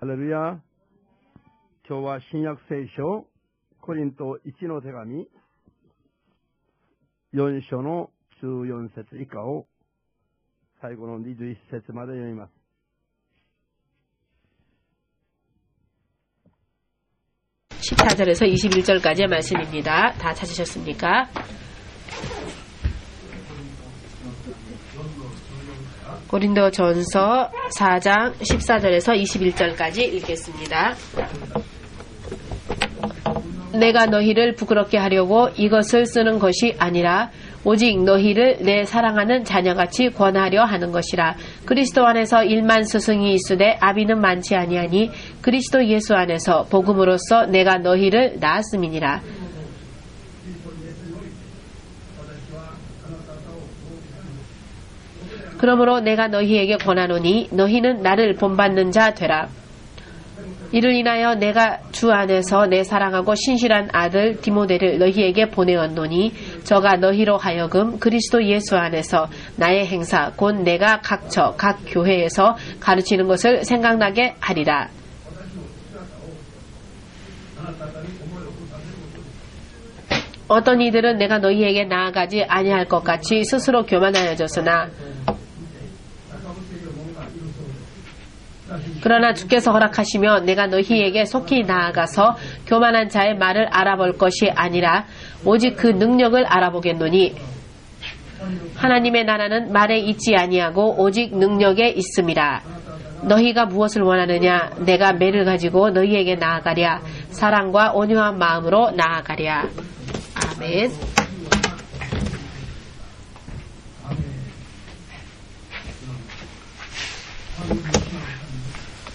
ハレルヤ。今日は新約聖書、コリント1の手紙、4章の14節以下を、最後の21節まで読みます。14절에서 21절까지의 말씀입니다. 다 찾으셨습니까? 고린도전서 4장 14절에서 21절까지 읽겠습니다. 내가 너희를 부끄럽게 하려고 이것을 쓰는 것이 아니라 오직 너희를 내 사랑하는 자녀같이 권하려 하는 것이라. 그리스도 안에서 1만 스승이 있으되 아비는 많지 아니하니 그리스도 예수 안에서 복음으로써 내가 너희를 낳았음이니라. 그러므로 내가 너희에게 권하노니 너희는 나를 본받는 자 되라. 이를 인하여 내가 주 안에서 내 사랑하고 신실한 아들 디모데를 너희에게 보내었노니 저가 너희로 하여금 그리스도 예수 안에서 나의 행사 곧 내가 각처 각 교회에서 가르치는 것을 생각나게 하리라. 어떤 이들은 내가 너희에게 나아가지 아니할 것 같이 스스로 교만하여졌으나 그러나 주께서 허락하시며 내가 너희에게 속히 나아가서 교만한 자의 말을 알아볼 것이 아니라 오직 그 능력을 알아보겠노니 하나님의 나라는 말에 있지 아니하고 오직 능력에 있음이라. 너희가 무엇을 원하느냐? 내가 매를 가지고 너희에게 나아가랴. 사랑과 온유한 마음으로 나아가랴. 아멘.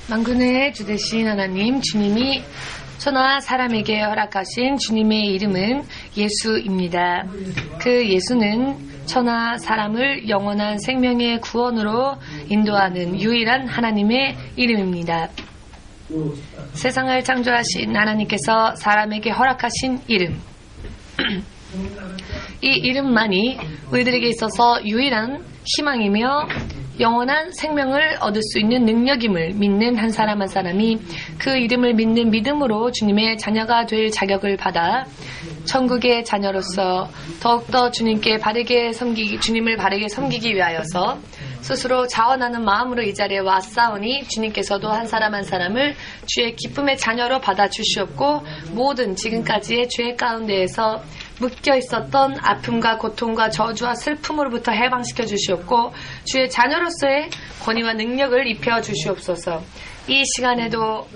만군의 주 되신 하나님, 주님이 천하 사람에게 허락하신 주님의 이름은 예수입니다. 그 예수는 천하 사람을 영원한 생명의 구원으로 인도하는 유일한 하나님의 이름입니다. 세상을 창조하신 하나님께서 사람에게 허락하신 이름. 이 이름만이 우리들에게 있어서 유일한 희망이며 영원한 생명을 얻을 수 있는 능력임을 믿는 한 사람 한 사람이 그 이름을 믿는 믿음으로 주님의 자녀가 될 자격을 받아 천국의 자녀로서 더욱더 주님을 바르게 섬기기 위하여서 스스로 자원하는 마음으로 이 자리에 왔사오니 주님께서도 한 사람 한 사람을 주의 기쁨의 자녀로 받아주시옵고 모든 지금까지의 죄 가운데에서 묶여 있었던 아픔과 고통과 저주와 슬픔으로부터 해방시켜 주시옵고 주의 자녀로서의 권위와 능력을 입혀 주시옵소서. 이 시간에도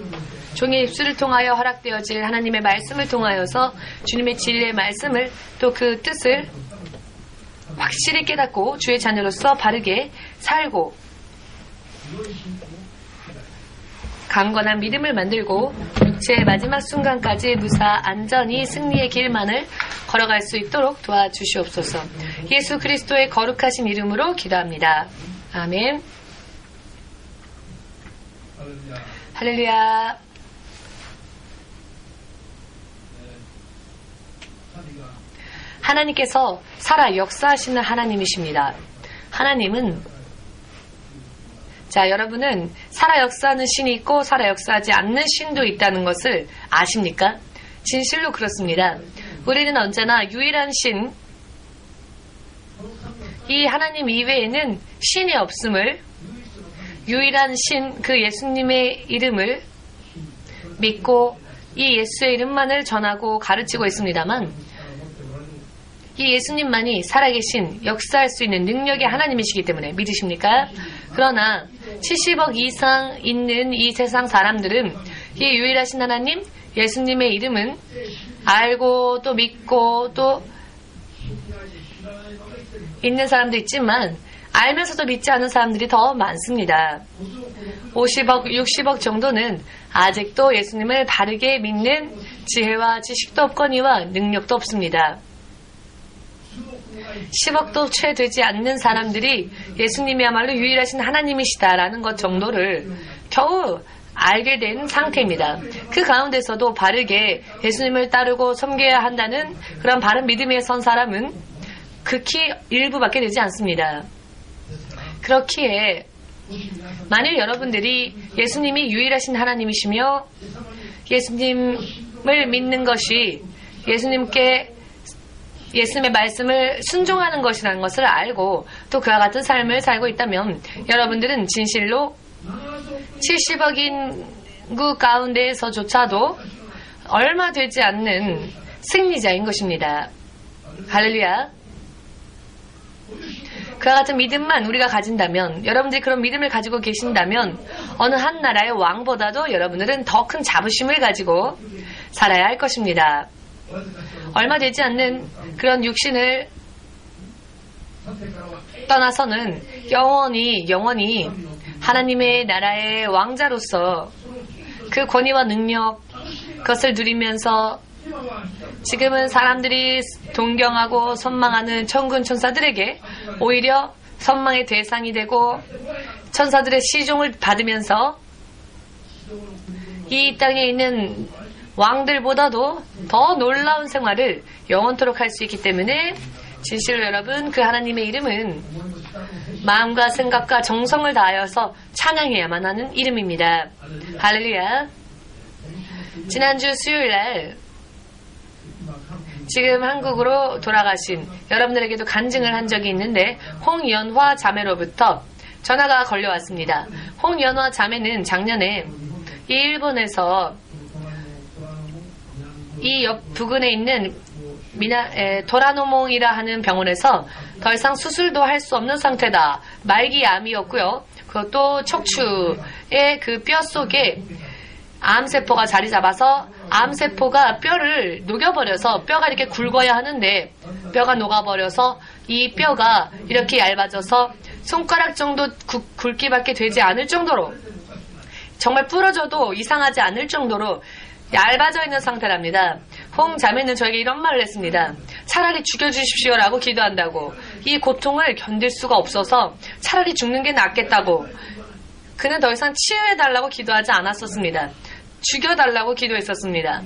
종의 입술을 통하여 허락되어질 하나님의 말씀을 통하여서 주님의 진리의 말씀을 또 그 뜻을 확실히 깨닫고 주의 자녀로서 바르게 살고 강건한 믿음을 만들고 육체의 마지막 순간까지 무사 안전히 승리의 길만을 걸어갈 수 있도록 도와주시옵소서. 예수 그리스도의 거룩하신 이름으로 기도합니다. 아멘. 할렐루야. 하나님께서 살아 역사하시는 하나님이십니다. 여러분은 살아 역사하는 신이 있고 살아 역사하지 않는 신도 있다는 것을 아십니까? 진실로 그렇습니다. 우리는 언제나 유일한 신, 이 하나님 이외에는 신이 없음을, 유일한 신, 그 예수님의 이름을 믿고 이 예수의 이름만을 전하고 가르치고 있습니다만 이 예수님만이 살아계신 역사할 수 있는 능력의 하나님이시기 때문에 믿으십니까? 그러나 70억 이상 있는 이 세상 사람들은 이 유일하신 하나님 예수님의 이름은 알고 또 믿고 또 있는 사람도 있지만 알면서도 믿지 않는 사람들이 더 많습니다. 50억, 60억 정도는 아직도 예수님을 바르게 믿는 지혜와 지식도 없거니와 능력도 없습니다. 10억도 채 되지 않는 사람들이 예수님이야말로 유일하신 하나님이시다라는 것 정도를 겨우 알게 된 상태입니다. 그 가운데서도 바르게 예수님을 따르고 섬겨야 한다는 그런 바른 믿음에 선 사람은 극히 일부밖에 되지 않습니다. 그렇기에 만일 여러분들이 예수님이 유일하신 하나님이시며 예수님을 믿는 것이 예수님의 말씀을 순종하는 것이라는 것을 알고 또 그와 같은 삶을 살고 있다면 여러분들은 진실로 70억 인구 가운데에서조차도 얼마 되지 않는 승리자인 것입니다. 할렐루야. 그와 같은 믿음만 우리가 가진다면, 여러분들이 그런 믿음을 가지고 계신다면 어느 한 나라의 왕보다도 여러분들은 더 큰 자부심을 가지고 살아야 할 것입니다. 얼마 되지 않는 그런 육신을 떠나서는 영원히 하나님의 나라의 왕자로서 그 권위와 능력, 그것을 누리면서 지금은 사람들이 동경하고 선망하는 천군 천사들에게 오히려 선망의 대상이 되고 천사들의 시종을 받으면서 이 땅에 있는 왕들보다도 더 놀라운 생활을 영원토록 할 수 있기 때문에 진실로 여러분, 그 하나님의 이름은 마음과 생각과 정성을 다하여서 찬양해야만 하는 이름입니다. 할렐루야. 지난주 수요일날 지금 한국으로 돌아가신 여러분들에게도 간증을 한 적이 있는데 홍연화 자매로부터 전화가 걸려왔습니다. 홍연화 자매는 작년에 이 일본에서 이 옆 부근에 있는 도라노몽이라 하는 병원에서 더 이상 수술도 할 수 없는 상태다. 말기암이었고요. 그것도 척추의 그 뼈 속에 암세포가 자리 잡아서 암세포가 뼈를 녹여버려서 뼈가 이렇게 굵어야 하는데 뼈가 녹아버려서 이 뼈가 이렇게 얇아져서 손가락 정도 굵기밖에 되지 않을 정도로, 정말 부러져도 이상하지 않을 정도로 얇아져 있는 상태랍니다. 홍 자매는 저에게 이런 말을 했습니다. 차라리 죽여주십시오라고 기도한다고. 이 고통을 견딜 수가 없어서 차라리 죽는 게 낫겠다고. 그는 더 이상 치유해달라고 기도하지 않았었습니다. 죽여달라고 기도했었습니다.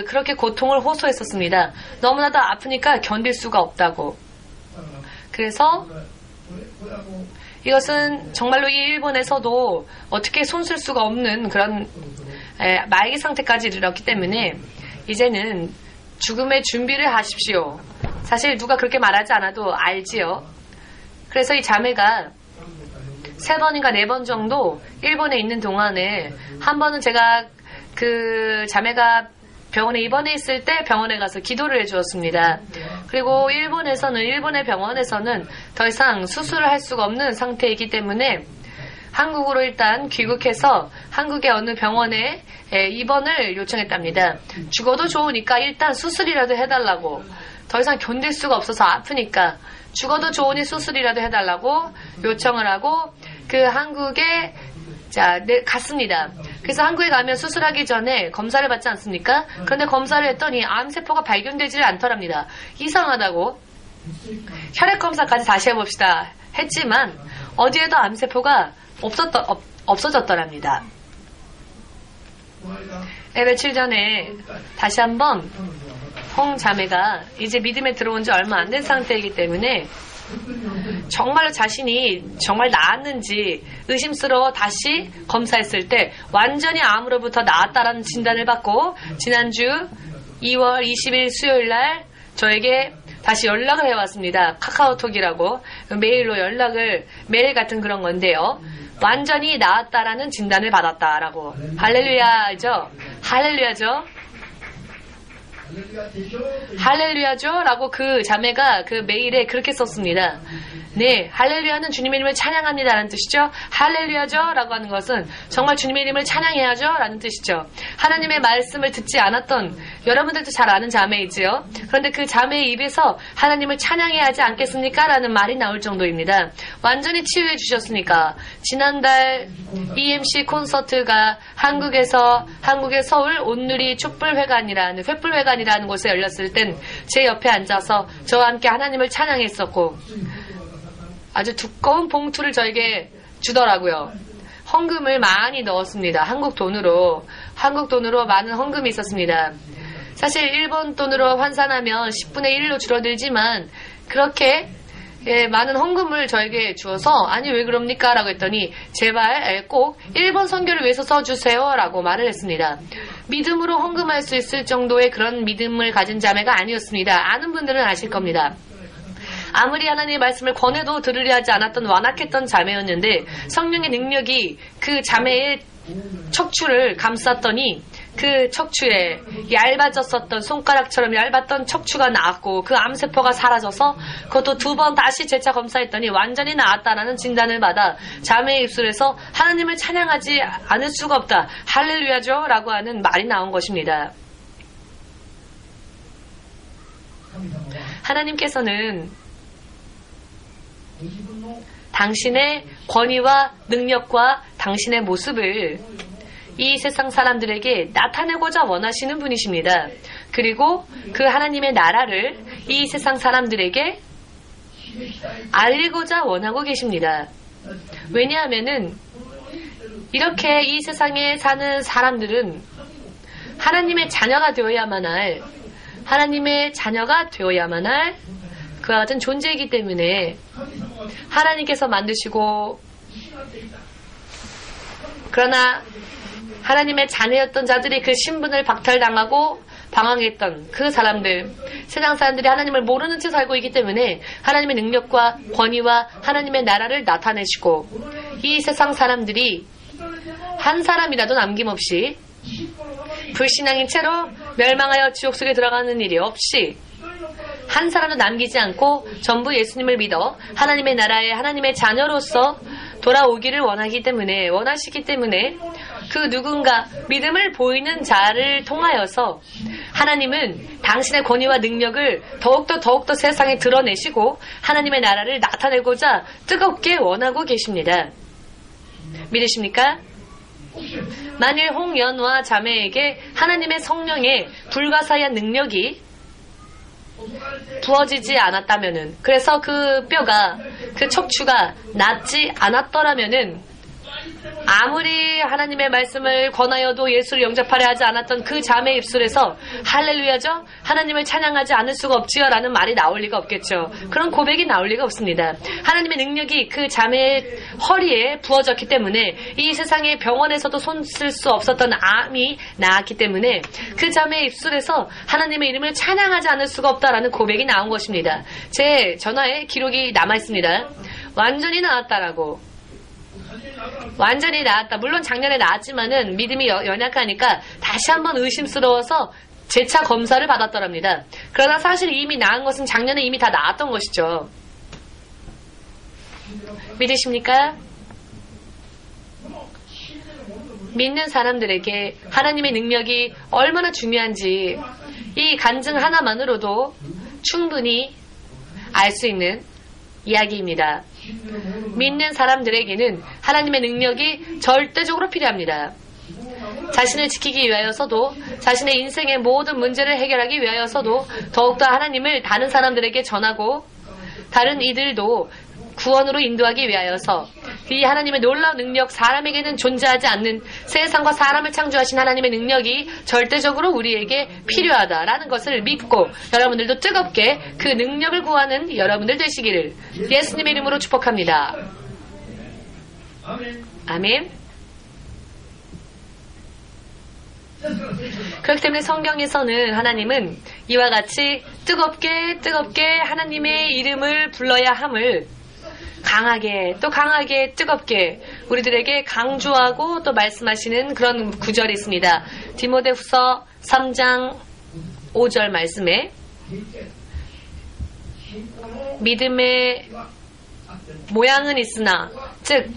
그렇게 고통을 호소했었습니다. 너무나도 아프니까 견딜 수가 없다고. 그래서 이것은 정말로 이 일본에서도 어떻게 손쓸 수가 없는 그런 말기 상태까지 이르렀기 때문에 이제는 죽음의 준비를 하십시오. 사실 누가 그렇게 말하지 않아도 알지요. 그래서 이 자매가 3번인가 4번 정도 일본에 있는 동안에 한 번은 제가 그 자매가 병원에 입원해 있을 때 병원에 가서 기도를 해주었습니다. 그리고 일본의 병원에서는 더 이상 수술을 할 수가 없는 상태이기 때문에 한국으로 일단 귀국해서 한국의 어느 병원에 입원을 요청했답니다. 죽어도 좋으니까 일단 수술이라도 해달라고. 더 이상 견딜 수가 없어서 아프니까 죽어도 좋으니 수술이라도 해달라고 요청을 하고 그 한국에 갔습니다. 그래서 한국에 가면 수술하기 전에 검사를 받지 않습니까? 그런데 검사를 했더니 암세포가 발견되지를 않더랍니다. 이상하다고. 혈액 검사까지 다시 해봅시다 했지만 어디에도 암세포가 없어졌더랍니다. 며칠 전에 다시 한번 홍 자매가 이제 믿음에 들어온 지 얼마 안 된 상태이기 때문에 정말로 자신이 정말 나았는지 의심스러워 다시 검사했을 때 완전히 암으로부터 나았다라는 진단을 받고 지난주 2월 20일 수요일날 저에게 다시 연락을 해왔습니다. 카카오톡이라고 메일로 메일 같은 그런 건데요. 완전히 나았다라는 진단을 받았다라고. 할렐루야죠? 할렐루야죠? 할렐루야죠? 라고 그 자매가 그 메일에 그렇게 썼습니다. 네, 할렐루야는 주님의 이름을 찬양합니다 라는 뜻이죠. 할렐루야죠? 라고 하는 것은 정말 주님의 이름을 찬양해야죠? 라는 뜻이죠. 하나님의 말씀을 듣지 않았던 여러분들도 잘 아는 자매이지요. 그런데 그 자매의 입에서 하나님을 찬양해야 하지 않겠습니까? 라는 말이 나올 정도입니다. 완전히 치유해 주셨으니까. 지난달 EMC 콘서트가 한국의 서울 온누리 촛불회관이라는 횃불회관이라는 곳에 열렸을 땐 제 옆에 앉아서 저와 함께 하나님을 찬양했었고 아주 두꺼운 봉투를 저에게 주더라고요. 헌금을 많이 넣었습니다. 한국 돈으로 많은 헌금이 있었습니다. 사실 일본 돈으로 환산하면 10분의 1로 줄어들지만 그렇게 많은 헌금을 저에게 주어서 아니 왜 그럽니까? 라고 했더니 제발 꼭 1번 선교를 위해서 써주세요 라고 말을 했습니다. 믿음으로 헌금할 수 있을 정도의 그런 믿음을 가진 자매가 아니었습니다. 아는 분들은 아실 겁니다. 아무리 하나님의 말씀을 권해도 들으려 하지 않았던 완악했던 자매였는데 성령의 능력이 그 자매의 척추를 감쌌더니 그 척추에 얇아졌었던 손가락처럼 얇았던 척추가 나았고 그 암세포가 사라져서 그것도 2번 다시 재차 검사했더니 완전히 나았다라는 진단을 받아 자매의 입술에서 하나님을 찬양하지 않을 수가 없다. 할렐루야죠 라고 하는 말이 나온 것입니다. 하나님께서는 당신의 권위와 능력과 당신의 모습을 이 세상 사람들에게 나타내고자 원하시는 분이십니다. 그리고 그 하나님의 나라를 이 세상 사람들에게 알리고자 원하고 계십니다. 왜냐하면은 이렇게 이 세상에 사는 사람들은 하나님의 자녀가 되어야만 할 그와 같은 존재이기 때문에 하나님께서 만드시고 그러나 하나님의 자녀였던 자들이 그 신분을 박탈당하고 방황했던 그 사람들, 세상 사람들이 하나님을 모르는 채 살고 있기 때문에 하나님의 능력과 권위와 하나님의 나라를 나타내시고 이 세상 사람들이 한 사람이라도 남김없이 불신앙인 채로 멸망하여 지옥 속에 들어가는 일이 없이 한 사람도 남기지 않고 전부 예수님을 믿어 하나님의 나라에 하나님의 자녀로서 돌아오기를 원하시기 때문에 그 누군가 믿음을 보이는 자를 통하여서 하나님은 당신의 권위와 능력을 더욱더 세상에 드러내시고 하나님의 나라를 나타내고자 뜨겁게 원하고 계십니다. 믿으십니까? 만일 홍연화 자매에게 하나님의 성령의 불가사의한 능력이 부어지지 않았다면은, 그래서 그 뼈가, 그 척추가 낫지 않았더라면은, 아무리 하나님의 말씀을 권하여도 예수를 영접하려 하지 않았던 그 자매의 입술에서 할렐루야죠? 하나님을 찬양하지 않을 수가 없지요? 라는 말이 나올 리가 없겠죠. 그런 고백이 나올 리가 없습니다. 하나님의 능력이 그 자매의 허리에 부어졌기 때문에 이 세상의 병원에서도 손 쓸 수 없었던 암이 나았기 때문에 그 자매의 입술에서 하나님의 이름을 찬양하지 않을 수가 없다라는 고백이 나온 것입니다. 제 전화에 기록이 남아있습니다. 완전히 나았다라고. 완전히 나았다. 물론 작년에 나았지만은 믿음이 연약하니까 다시 한번 의심스러워서 재차 검사를 받았더랍니다. 그러나 사실 이미 나은 것은 작년에 이미 다 나았던 것이죠. 믿으십니까? 믿는 사람들에게 하나님의 능력이 얼마나 중요한지 이 간증 하나만으로도 충분히 알 수 있는 이야기입니다. 믿는 사람들에게는 하나님의 능력이 절대적으로 필요합니다. 자신을 지키기 위하여서도, 자신의 인생의 모든 문제를 해결하기 위하여서도 더욱더 하나님을 다른 사람들에게 전하고 다른 이들도 구원으로 인도하기 위하여서 이 하나님의 놀라운 능력, 사람에게는 존재하지 않는 세상과 사람을 창조하신 하나님의 능력이 절대적으로 우리에게 필요하다라는 것을 믿고 여러분들도 뜨겁게 그 능력을 구하는 여러분들 되시기를 예수님의 이름으로 축복합니다. 아멘. 그렇기 때문에 성경에서는 하나님은 이와 같이 뜨겁게 하나님의 이름을 불러야 함을 강하게 뜨겁게 우리들에게 강조하고 또 말씀하시는 그런 구절이 있습니다. 디모데후서 3장 5절 말씀에 믿음의 모양은 있으나, 즉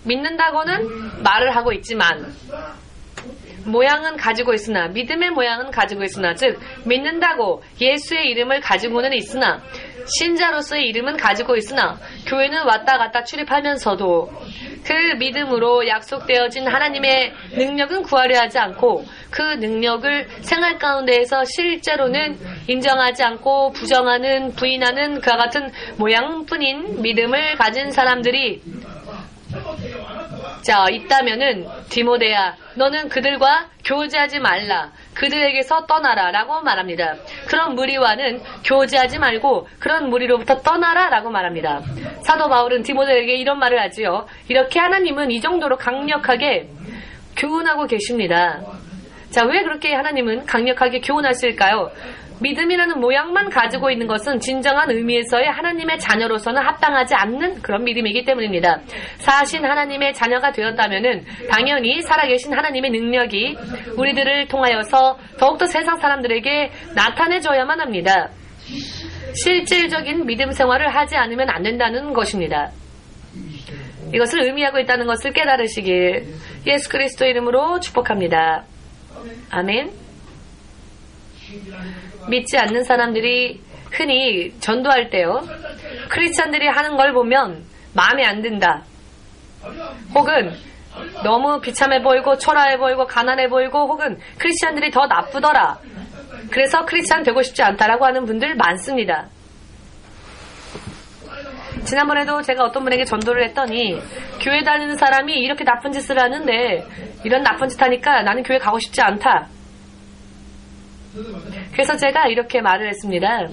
믿는다고는 말을 하고 있지만 모양은 가지고 있으나, 믿음의 모양은 가지고 있으나, 즉 믿는다고 예수의 이름을 가지고는 있으나, 신자로서의 이름은 가지고 있으나, 교회는 왔다 갔다 출입하면서도 그 믿음으로 약속되어진 하나님의 능력은 구하려 하지 않고 그 능력을 생활 가운데에서 실제로는 인정하지 않고 부정하는, 부인하는 그와 같은 모양뿐인 믿음을 가진 사람들이 있다면은 디모데야, 너는 그들과 교제하지 말라. 그들에게서 떠나라 라고 말합니다. 그런 무리와는 교제하지 말고 그런 무리로부터 떠나라 라고 말합니다. 사도 바울은 디모데에게 이런 말을 하지요. 이렇게 하나님은 이 정도로 강력하게 교훈하고 계십니다. 자, 왜 그렇게 하나님은 강력하게 교훈하실까요? 믿음이라는 모양만 가지고 있는 것은 진정한 의미에서의 하나님의 자녀로서는 합당하지 않는 그런 믿음이기 때문입니다. 사신 하나님의 자녀가 되었다면은 당연히 살아계신 하나님의 능력이 우리들을 통하여서 더욱더 세상 사람들에게 나타내줘야만 합니다. 실질적인 믿음 생활을 하지 않으면 안 된다는 것입니다. 이것을 의미하고 있다는 것을 깨달으시길 예수 그리스도 이름으로 축복합니다. 아멘. 믿지 않는 사람들이 흔히 전도할 때요, 크리스찬들이 하는 걸 보면 마음에 안 든다, 혹은 너무 비참해 보이고 초라해 보이고 가난해 보이고, 혹은 크리스찬들이 더 나쁘더라, 그래서 크리스찬 되고 싶지 않다라고 하는 분들 많습니다. 지난번에도 제가 어떤 분에게 전도를 했더니 교회 다니는 사람이 이렇게 나쁜 짓을 하는데 이런 나쁜 짓 하니까 나는 교회 가고 싶지 않다. 그래서 제가 이렇게 말을 했습니다.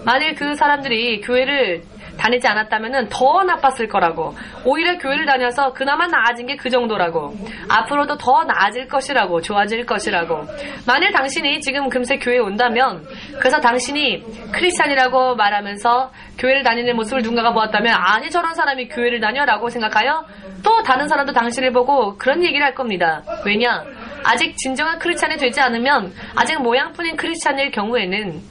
만일 그 사람들이 교회를 다니지 않았다면 더 나빴을 거라고, 오히려 교회를 다녀서 그나마 나아진 게 그 정도라고, 앞으로도 더 나아질 것이라고, 좋아질 것이라고. 만일 당신이 지금 금세 교회에 온다면, 그래서 당신이 크리스찬이라고 말하면서 교회를 다니는 모습을 누군가가 보았다면, 아니 저런 사람이 교회를 다녀라고 생각하여 또 다른 사람도 당신을 보고 그런 얘기를 할 겁니다. 왜냐? 아직 진정한 크리스찬이 되지 않으면, 아직 모양뿐인 크리스찬일 경우에는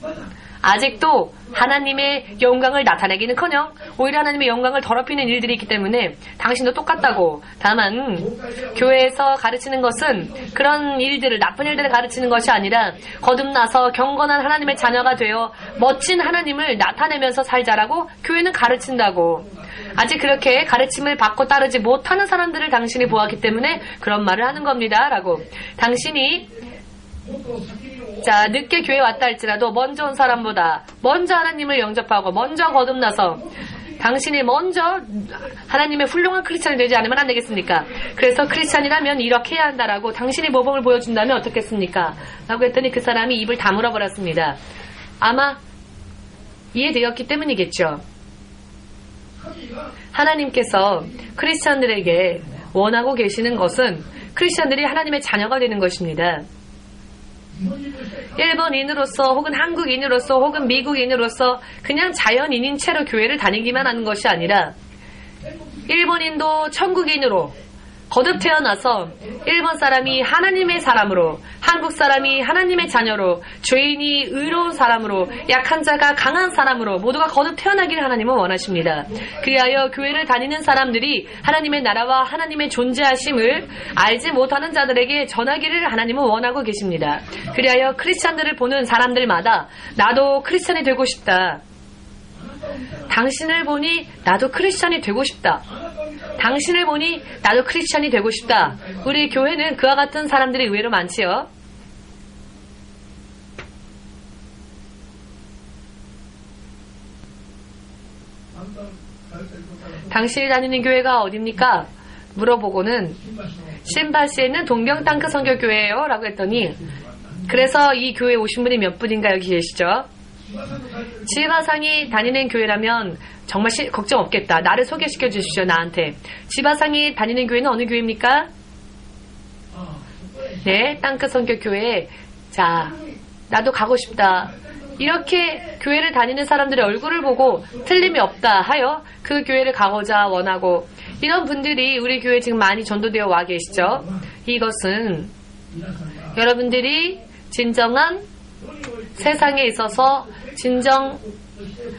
아직도 하나님의 영광을 나타내기는커녕 오히려 하나님의 영광을 더럽히는 일들이 있기 때문에 당신도 똑같다고. 다만 교회에서 가르치는 것은 그런 일들을, 나쁜 일들을 가르치는 것이 아니라 거듭나서 경건한 하나님의 자녀가 되어 멋진 하나님을 나타내면서 살자라고 교회는 가르친다고. 아직 그렇게 가르침을 받고 따르지 못하는 사람들을 당신이 보았기 때문에 그런 말을 하는 겁니다 라고. 당신이 늦게 교회 왔다 할지라도 먼저 온 사람보다 먼저 하나님을 영접하고 먼저 거듭나서 당신이 먼저 하나님의 훌륭한 크리스찬이 되지 않으면 안 되겠습니까? 그래서 크리스찬이라면 이렇게 해야 한다라고 당신이 모범을 보여준다면 어떻겠습니까? 라고 했더니 그 사람이 입을 다물어 버렸습니다. 아마 이해되었기 때문이겠죠. 하나님께서 크리스찬들에게 원하고 계시는 것은 크리스찬들이 하나님의 자녀가 되는 것입니다. 일본인으로서 혹은 한국인으로서 혹은 미국인으로서 그냥 자연인인 채로 교회를 다니기만 하는 것이 아니라 일본인도 천국인으로 거듭 태어나서 일본 사람이 하나님의 사람으로, 한국 사람이 하나님의 자녀로, 죄인이 의로운 사람으로, 약한 자가 강한 사람으로 모두가 거듭 태어나기를 하나님은 원하십니다. 그리하여 교회를 다니는 사람들이 하나님의 나라와 하나님의 존재하심을 알지 못하는 자들에게 전하기를 하나님은 원하고 계십니다. 그리하여 크리스찬들을 보는 사람들마다 나도 크리스찬이 되고 싶다, 당신을 보니 나도 크리스찬이 되고 싶다, 당신을 보니 나도 크리스찬이 되고 싶다. 우리 교회는 그와 같은 사람들이 의외로 많지요. 당신이 다니는 교회가 어딥니까? 물어보고는 신바시에 있는 동경땅크 선교교회예요 라고 했더니, 그래서 이 교회에 오신 분이 몇 분인가 여기 계시죠? 지바상이 다니는 교회라면 정말 걱정 없겠다. 나를 소개시켜 주십시오, 나한테. 지바상이 다니는 교회는 어느 교회입니까? 네, 땅끝 선교교회. 자, 나도 가고 싶다. 이렇게 교회를 다니는 사람들의 얼굴을 보고 틀림이 없다 하여 그 교회를 가고자 원하고, 이런 분들이 우리 교회에 지금 많이 전도되어 와 계시죠. 이것은 여러분들이 진정한 세상에 있어서 진정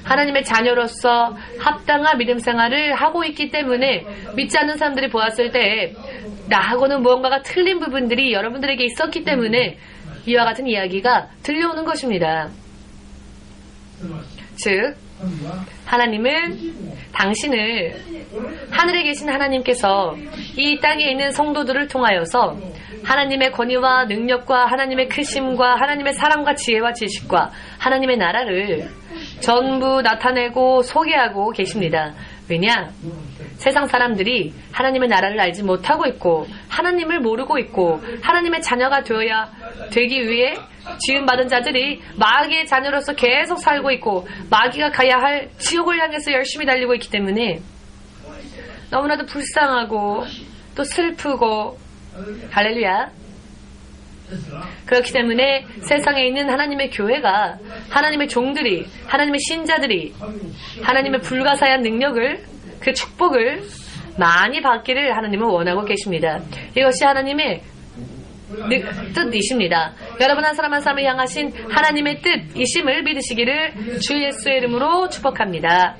하나님의 자녀로서 합당한 믿음 생활을 하고 있기 때문에, 믿지 않는 사람들이 보았을 때 나하고는 무언가가 틀린 부분들이 여러분들에게 있었기 때문에 이와 같은 이야기가 들려오는 것입니다. 즉, 하나님은 당신을, 하늘에 계신 하나님께서 이 땅에 있는 성도들을 통하여서 하나님의 권위와 능력과 하나님의 크심과 하나님의 사랑과 지혜와 지식과 하나님의 나라를 전부 나타내고 소개하고 계십니다. 왜냐? 세상 사람들이 하나님의 나라를 알지 못하고 있고 하나님을 모르고 있고 하나님의 자녀가 되기 위해 지음받은 자들이 마귀의 자녀로서 계속 살고 있고 마귀가 가야 할 지옥을 향해서 열심히 달리고 있기 때문에 너무나도 불쌍하고 또 슬프고 할렐루야. 그렇기 때문에 세상에 있는 하나님의 교회가 하나님의 종들이 하나님의 신자들이 하나님의 불가사의한 능력을 그 축복을 많이 받기를 하나님은 원하고 계십니다. 이것이 하나님의 뜻이십니다. 여러분 한 사람 한 사람을 향하신 하나님의 뜻이심을 믿으시기를 주 예수의 이름으로 축복합니다.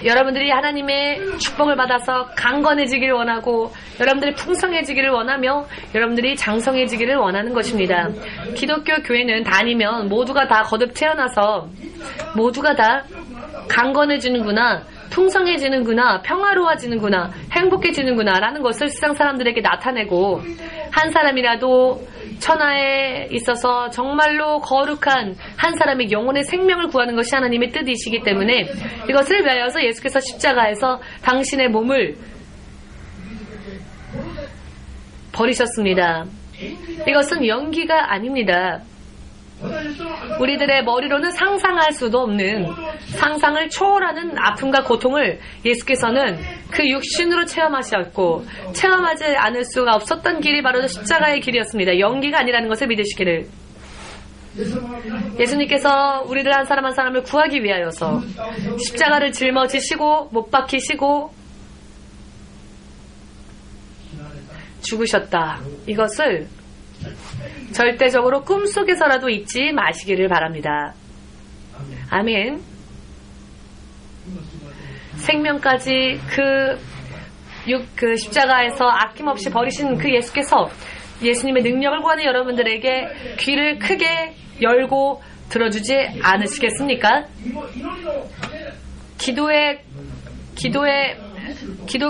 여러분들이 하나님의 축복을 받아서 강건해지기를 원하고 여러분들이 풍성해지기를 원하며 여러분들이 장성해지기를 원하는 것입니다. 기독교 교회는 다니면 모두가 다 거듭 태어나서 모두가 다 강건해지는구나, 풍성해지는구나, 평화로워지는구나, 행복해지는구나 라는 것을 세상 사람들에게 나타내고 한 사람이라도 천하에 있어서 정말로 거룩한 한 사람의 영혼의 생명을 구하는 것이 하나님의 뜻이시기 때문에 이것을 위하여서 예수께서 십자가에서 당신의 몸을 버리셨습니다. 이것은 연기가 아닙니다. 우리들의 머리로는 상상할 수도 없는 상상을 초월하는 아픔과 고통을 예수께서는 그 육신으로 체험하셨고 체험하지 않을 수가 없었던 길이 바로 십자가의 길이었습니다. 연기가 아니라는 것을 믿으시기를. 예수님께서 우리들 한 사람 한 사람을 구하기 위하여서 십자가를 짊어지시고 못 박히시고 죽으셨다. 이것을 절대적으로 꿈속에서라도 잊지 마시기를 바랍니다. 아멘. 생명까지 그 십자가에서 아낌없이 버리신 그 예수께서 예수님의 능력을 구하는 여러분들에게 귀를 크게 열고 들어주지 않으시겠습니까? 기도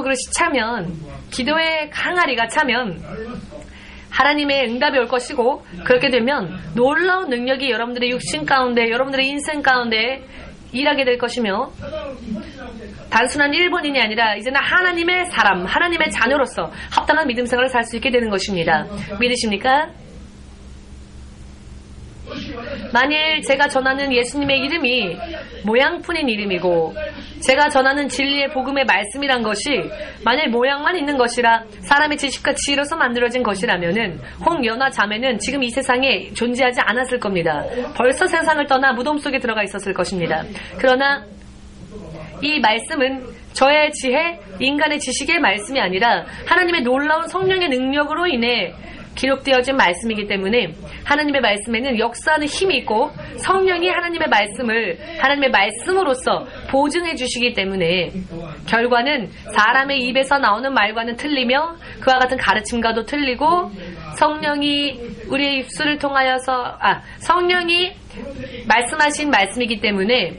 그릇이 차면, 기도의 항아리가 차면 하나님의 응답이 올 것이고 그렇게 되면 놀라운 능력이 여러분들의 육신 가운데 여러분들의 인생 가운데 일하게 될 것이며 단순한 일본인이 아니라 이제는 하나님의 사람, 하나님의 자녀로서 합당한 믿음 생활을 살 수 있게 되는 것입니다. 믿으십니까? 만일 제가 전하는 예수님의 이름이 모양뿐인 이름이고 제가 전하는 진리의 복음의 말씀이란 것이 만일 모양만 있는 것이라 사람의 지식과 지혜로서 만들어진 것이라면은 홍연화 자매는 지금 이 세상에 존재하지 않았을 겁니다. 벌써 세상을 떠나 무덤 속에 들어가 있었을 것입니다. 그러나 이 말씀은 저의 지혜, 인간의 지식의 말씀이 아니라 하나님의 놀라운 성령의 능력으로 인해 기록되어진 말씀이기 때문에 하나님의 말씀에는 역사하는 힘이 있고 성령이 하나님의 말씀을 하나님의 말씀으로서 보증해 주시기 때문에 결과는 사람의 입에서 나오는 말과는 틀리며 그와 같은 가르침과도 틀리고 성령이 우리의 입술을 통하여서 성령이 말씀하신 말씀이기 때문에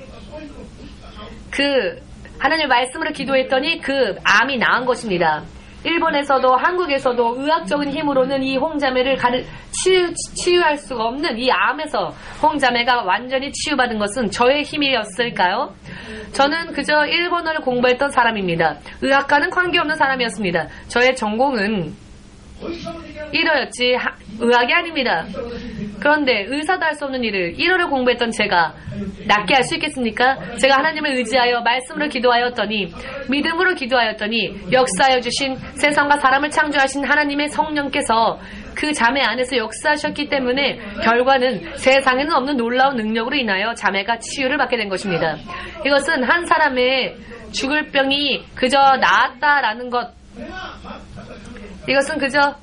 그 하나님의 말씀으로 기도했더니 그 암이 나은 것입니다. 일본에서도 한국에서도 의학적인 힘으로는 이 홍자매를 치유할 수가 없는 이 암에서 홍자매가 완전히 치유받은 것은 저의 힘이었을까요? 저는 그저 일본어를 공부했던 사람입니다. 의학과는 관계없는 사람이었습니다. 저의 전공은 일어였지 의학이 아닙니다. 그런데 의사도 할 수 없는 일을 1어를 공부했던 제가 낫게 할 수 있겠습니까? 제가 하나님을 의지하여 말씀으로 기도하였더니 믿음으로 기도하였더니 역사하여 주신 세상과 사람을 창조하신 하나님의 성령께서 그 자매 안에서 역사하셨기 때문에 결과는 세상에는 없는 놀라운 능력으로 인하여 자매가 치유를 받게 된 것입니다. 이것은 한 사람의 죽을 병이 그저 나았다라는 것, 이것은 그저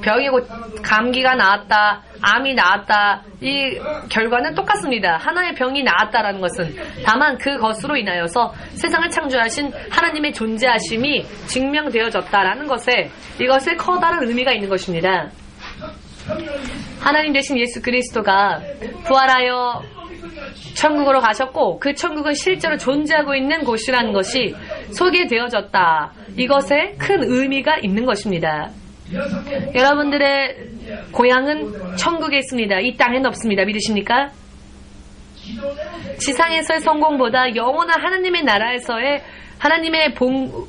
병이고 감기가 나았다, 암이 나았다, 이 결과는 똑같습니다. 하나의 병이 나았다라는 것은 다만 그것으로 인하여서 세상을 창조하신 하나님의 존재하심이 증명되어졌다라는 것에 이것에 커다란 의미가 있는 것입니다. 하나님 되신 예수 그리스도가 부활하여 천국으로 가셨고 그 천국은 실제로 존재하고 있는 곳이라는 것이 소개되어졌다. 이것에 큰 의미가 있는 것입니다. 여러분들의 고향은 천국에 있습니다. 이 땅에는 없습니다. 믿으십니까? 지상에서의 성공보다 영원한 하나님의 나라에서의 하나님의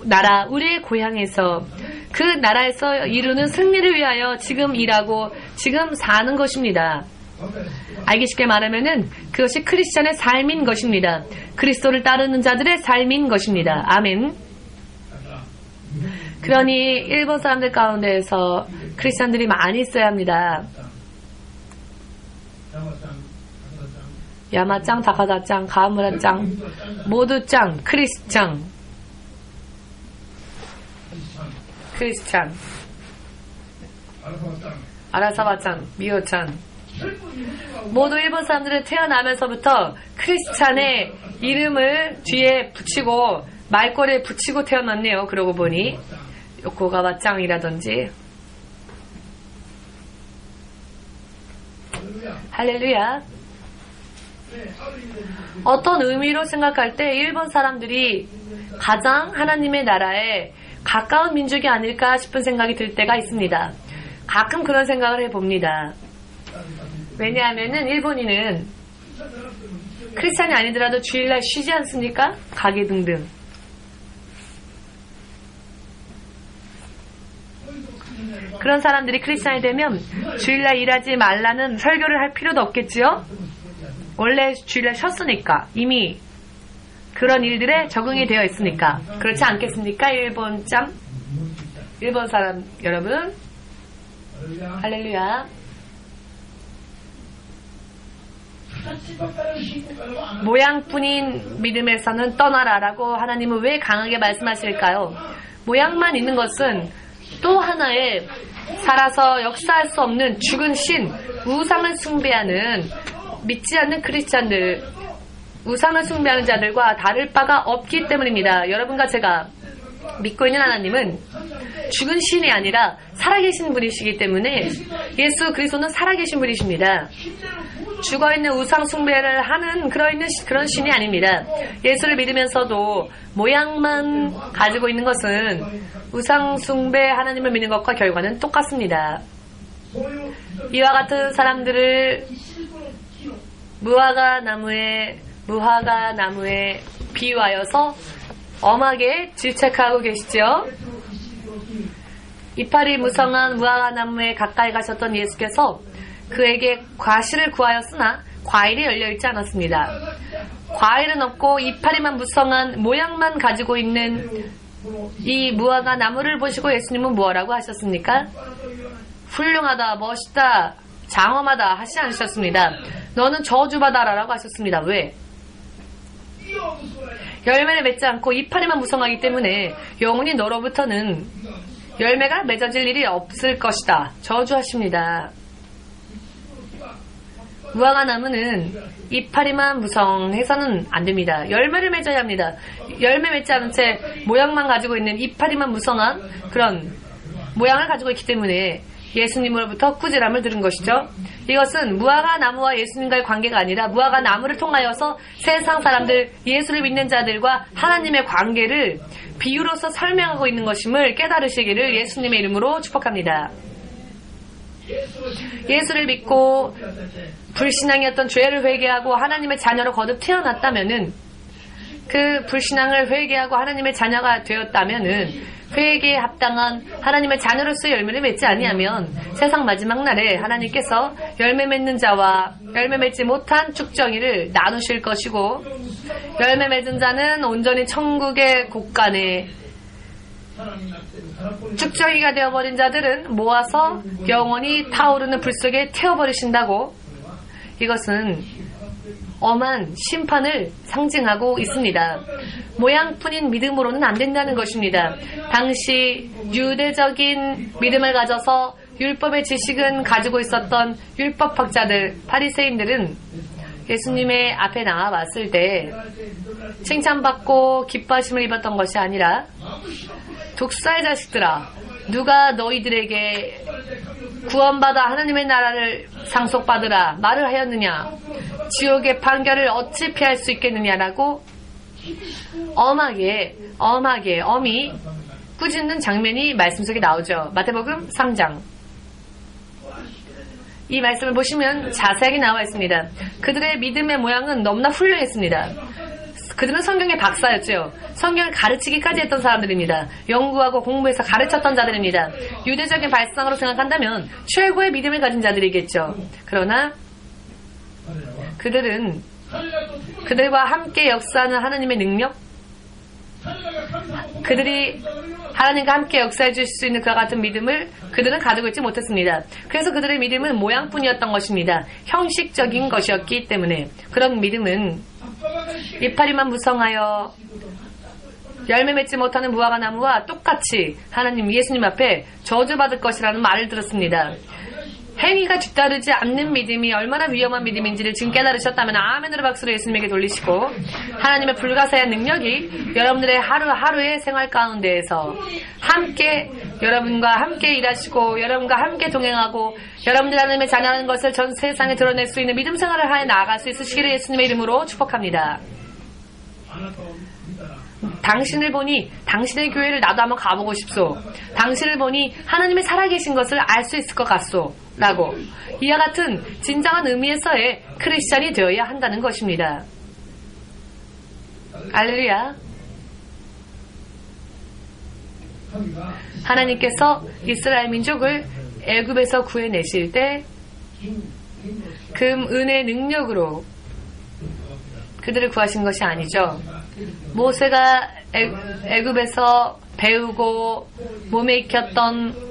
나라, 우리의 고향에서 그 나라에서 이루는 승리를 위하여 지금 일하고 지금 사는 것입니다. 알기 쉽게 말하면은 그것이 크리스천의 삶인 것입니다. 그리스도를 따르는 자들의 삶인 것입니다. 아멘. 그러니 일본 사람들 가운데에서 크리스천들이 많이 있어야 합니다. 야마짱, 다카다짱, 가무라짱, 모두짱, 크리스찬, 아라사바짱, 미호짱. 모두 일본 사람들은 태어나면서부터 크리스찬의 이름을 뒤에 붙이고 말꼬리에 붙이고 태어났네요. 그러고 보니 요코가와짱이라든지. 할렐루야. 어떤 의미로 생각할 때 일본 사람들이 가장 하나님의 나라에 가까운 민족이 아닐까 싶은 생각이 들 때가 있습니다. 가끔 그런 생각을 해봅니다. 왜냐하면은 일본인은 크리스찬이 아니더라도 주일날 쉬지 않습니까? 가게 등등. 그런 사람들이 크리스찬이 되면 주일날 일하지 말라는 설교를 할 필요도 없겠지요? 원래 주일날 쉬었으니까 이미 그런 일들에 적응이 되어 있으니까. 그렇지 않겠습니까? 일본 사람 여러분. 할렐루야. 모양뿐인 믿음에서는 떠나라라고 하나님은 왜 강하게 말씀하실까요? 모양만 있는 것은 또 하나의 살아서 역사할 수 없는 죽은 신, 우상을 숭배하는 믿지 않는 크리스찬들, 우상을 숭배하는 자들과 다를 바가 없기 때문입니다. 여러분과 제가 믿고 있는 하나님은 죽은 신이 아니라 살아계신 분이시기 때문에 예수 그리스도는 살아계신 분이십니다. 죽어있는 우상 숭배를 하는 그런 신이 아닙니다. 예수를 믿으면서도 모양만 가지고 있는 것은 우상 숭배 하나님을 믿는 것과 결과는 똑같습니다. 이와 같은 사람들을 무화과 나무에 비유하여서 엄하게 질책하고 계시죠. 이파리 무성한 무화과 나무에 가까이 가셨던 예수께서 그에게 과실을 구하였으나 과일이 열려있지 않았습니다. 과일은 없고 이파리만 무성한 모양만 가지고 있는 이 무화과 나무를 보시고 예수님은 뭐라고 하셨습니까? 훌륭하다, 멋있다, 장엄하다 하시지 않으셨습니다. 너는 저주받아라라고 하셨습니다. 왜? 열매를 맺지 않고 이파리만 무성하기 때문에 영원히 너로부터는 열매가 맺어질 일이 없을 것이다. 저주하십니다. 무화과 나무는 이파리만 무성해서는 안 됩니다. 열매를 맺어야 합니다. 열매 맺지 않은 채 모양만 가지고 있는 이파리만 무성한 그런 모양을 가지고 있기 때문에 예수님으로부터 꾸지람을 들은 것이죠. 이것은 무화과 나무와 예수님과의 관계가 아니라 무화과 나무를 통하여서 세상 사람들, 예수를 믿는 자들과 하나님의 관계를 비유로서 설명하고 있는 것임을 깨달으시기를 예수님의 이름으로 축복합니다. 예수를 믿고 불신앙이었던 죄를 회개하고 하나님의 자녀로 거듭 태어났다면은, 그 불신앙을 회개하고 하나님의 자녀가 되었다면은 회개에 합당한 하나님의 자녀로서의 열매를 맺지 아니하면 세상 마지막 날에 하나님께서 열매 맺는 자와 열매 맺지 못한 쭉정이를 나누실 것이고, 열매 맺은 자는 온전히 천국의 곳간에, 쭉정이가 되어버린 자들은 모아서 영원히 타오르는 불 속에 태워버리신다고. 이것은 엄한 심판을 상징하고 있습니다. 모양뿐인 믿음으로는 안 된다는 것입니다. 당시 유대적인 믿음을 가져서 율법의 지식은 가지고 있었던 율법학자들, 바리새인들은 예수님의 앞에 나와봤을 때 칭찬받고 기뻐하심을 입었던 것이 아니라, 독사의 자식들아, 누가 너희들에게 구원받아 하나님의 나라를 상속받으라 말을 하였느냐, 지옥의 판결을 어찌 피할 수 있겠느냐라고 엄히 꾸짖는 장면이 말씀 속에 나오죠. 마태복음 3장. 이 말씀을 보시면 자세하게 나와 있습니다. 그들의 믿음의 모양은 너무나 훌륭했습니다. 그들은 성경의 박사였죠. 성경을 가르치기까지 했던 사람들입니다. 연구하고 공부해서 가르쳤던 자들입니다. 유대적인 발상으로 생각한다면 최고의 믿음을 가진 자들이겠죠. 그러나 그들은 그들과 함께 역사하는 하나님의 능력, 그들이 하나님과 함께 역사해 주실 수 있는 그와 같은 믿음을 그들은 가지고 있지 못했습니다. 그래서 그들의 믿음은 모양뿐이었던 것입니다. 형식적인 것이었기 때문에 그런 믿음은 이파리만 무성하여 열매 맺지 못하는 무화과 나무와 똑같이 하나님 예수님 앞에 저주받을 것이라는 말을 들었습니다. 행위가 뒤따르지 않는 믿음이 얼마나 위험한 믿음인지를 지금 깨달으셨다면 아멘으로 박수를 예수님에게 돌리시고 하나님의 불가사의한 능력이 여러분들의 하루하루의 생활 가운데에서 함께 여러분과 함께 일하시고 여러분과 함께 동행하고 여러분들 하나님의 자녀라는 것을 전 세상에 드러낼 수 있는 믿음 생활을 하여 나아갈 수 있으시기를 예수님의 이름으로 축복합니다. 당신을 보니 당신의 교회를 나도 한번 가보고 싶소. 당신을 보니 하나님의 살아계신 것을 알 수 있을 것 같소. 라고 이와 같은 진정한 의미에서의 크리스찬이 되어야 한다는 것입니다. 할렐루야. 하나님께서 이스라엘 민족을 애굽에서 구해내실 때 금, 은혜, 능력으로 그들을 구하신 것이 아니죠. 모세가 애굽에서 배우고 몸에 익혔던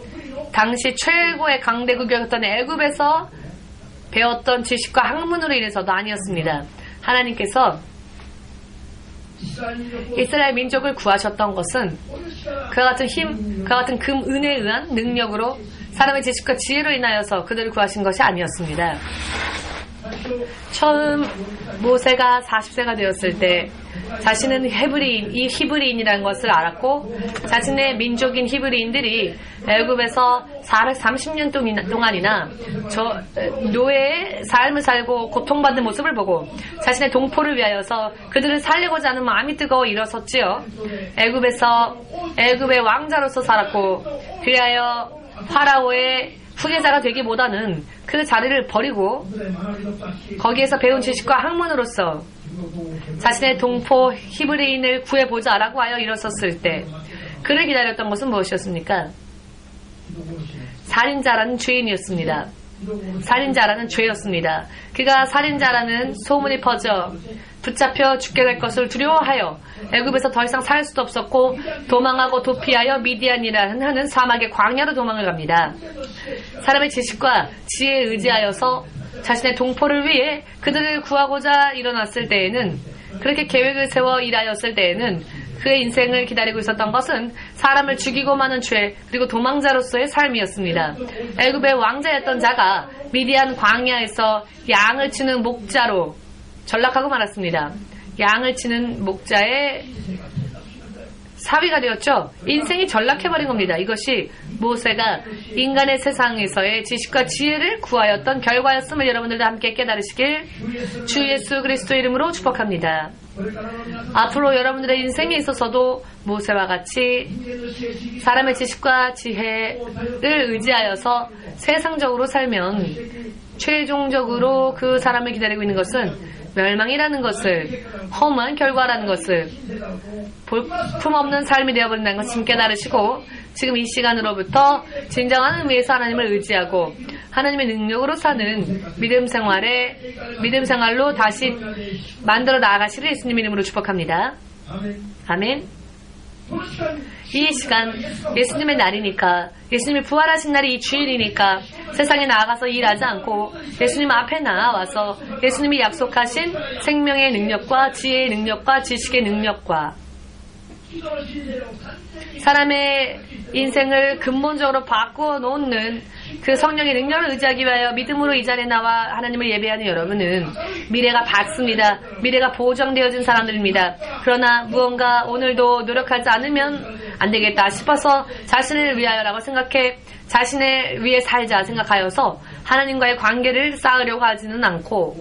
당시 최고의 강대국이었던 애굽에서 배웠던 지식과 학문으로 인해서도 아니었습니다. 하나님께서 이스라엘 민족을 구하셨던 것은 그와 같은 힘, 그와 같은 금, 은혜에 의한 능력으로 사람의 지식과 지혜로 인하여서 그들을 구하신 것이 아니었습니다. 처음 모세가 40세가 되었을 때 자신은 히브리인이라는 것을 알았고 자신의 민족인 히브리인들이 애굽에서 430년 동안이나 노예의 삶을 살고 고통받는 모습을 보고 자신의 동포를 위하여서 그들을 살리고자 하는 마음이 뜨거워 일어섰지요. 애굽의 왕자로서 살았고 그리하여 파라오의 후계자가 되기보다는 그 자리를 버리고 거기에서 배운 지식과 학문으로서 자신의 동포 히브리인을 구해보자라고 하여 일어섰을 때 그를 기다렸던 것은 무엇이었습니까? 살인자라는 죄인이었습니다. 살인자라는 죄였습니다. 그가 살인자라는 소문이 퍼져 붙잡혀 죽게 될 것을 두려워하여 애굽에서 더 이상 살 수도 없었고 도망하고 도피하여 미디안이라는 하는 사막의 광야로 도망을 갑니다. 사람의 지식과 지혜에 의지하여서 자신의 동포를 위해 그들을 구하고자 일어났을 때에는 그렇게 계획을 세워 일하였을 때에는 그의 인생을 기다리고 있었던 것은 사람을 죽이고 마는 죄 그리고 도망자로서의 삶이었습니다. 애굽의 왕자였던 자가 미디안 광야에서 양을 치는 목자로 전락하고 말았습니다. 양을 치는 목자의 사위가 되었죠. 인생이 전락해버린 겁니다. 이것이 모세가 인간의 세상에서의 지식과 지혜를 구하였던 결과였음을 여러분들도 함께 깨달으시길 주 예수 그리스도 이름으로 축복합니다. 앞으로 여러분들의 인생에 있어서도 모세와 같이 사람의 지식과 지혜를 의지하여서 세상적으로 살면 최종적으로 그 사람을 기다리고 있는 것은 멸망이라는 것을, 험한 결과라는 것을, 볼품없는 삶이 되어버린다는 것을 지금 깨달으시고 지금 이 시간으로부터 진정한 의미에서 하나님을 의지하고 하나님의 능력으로 사는 믿음 생활로 다시 만들어 나아가시를 예수님 이름으로 축복합니다. 아멘. 이 시간 예수님의 날이니까, 예수님이 부활하신 날이 이 주일이니까 세상에 나아가서 일하지 않고 예수님 앞에 나와서 예수님이 약속하신 생명의 능력과 지혜의 능력과 지식의 능력과 사람의 인생을 근본적으로 바꾸어 놓는 그 성령의 능력을 의지하기 위하여 믿음으로 이 자리에 나와 하나님을 예배하는 여러분은 미래가 밝습니다. 미래가 보장되어진 사람들입니다. 그러나 무언가 오늘도 노력하지 않으면 안 되겠다 싶어서 자신을 위하여라고 생각해 자신을 위해 살자 생각하여서 하나님과의 관계를 쌓으려고 하지는 않고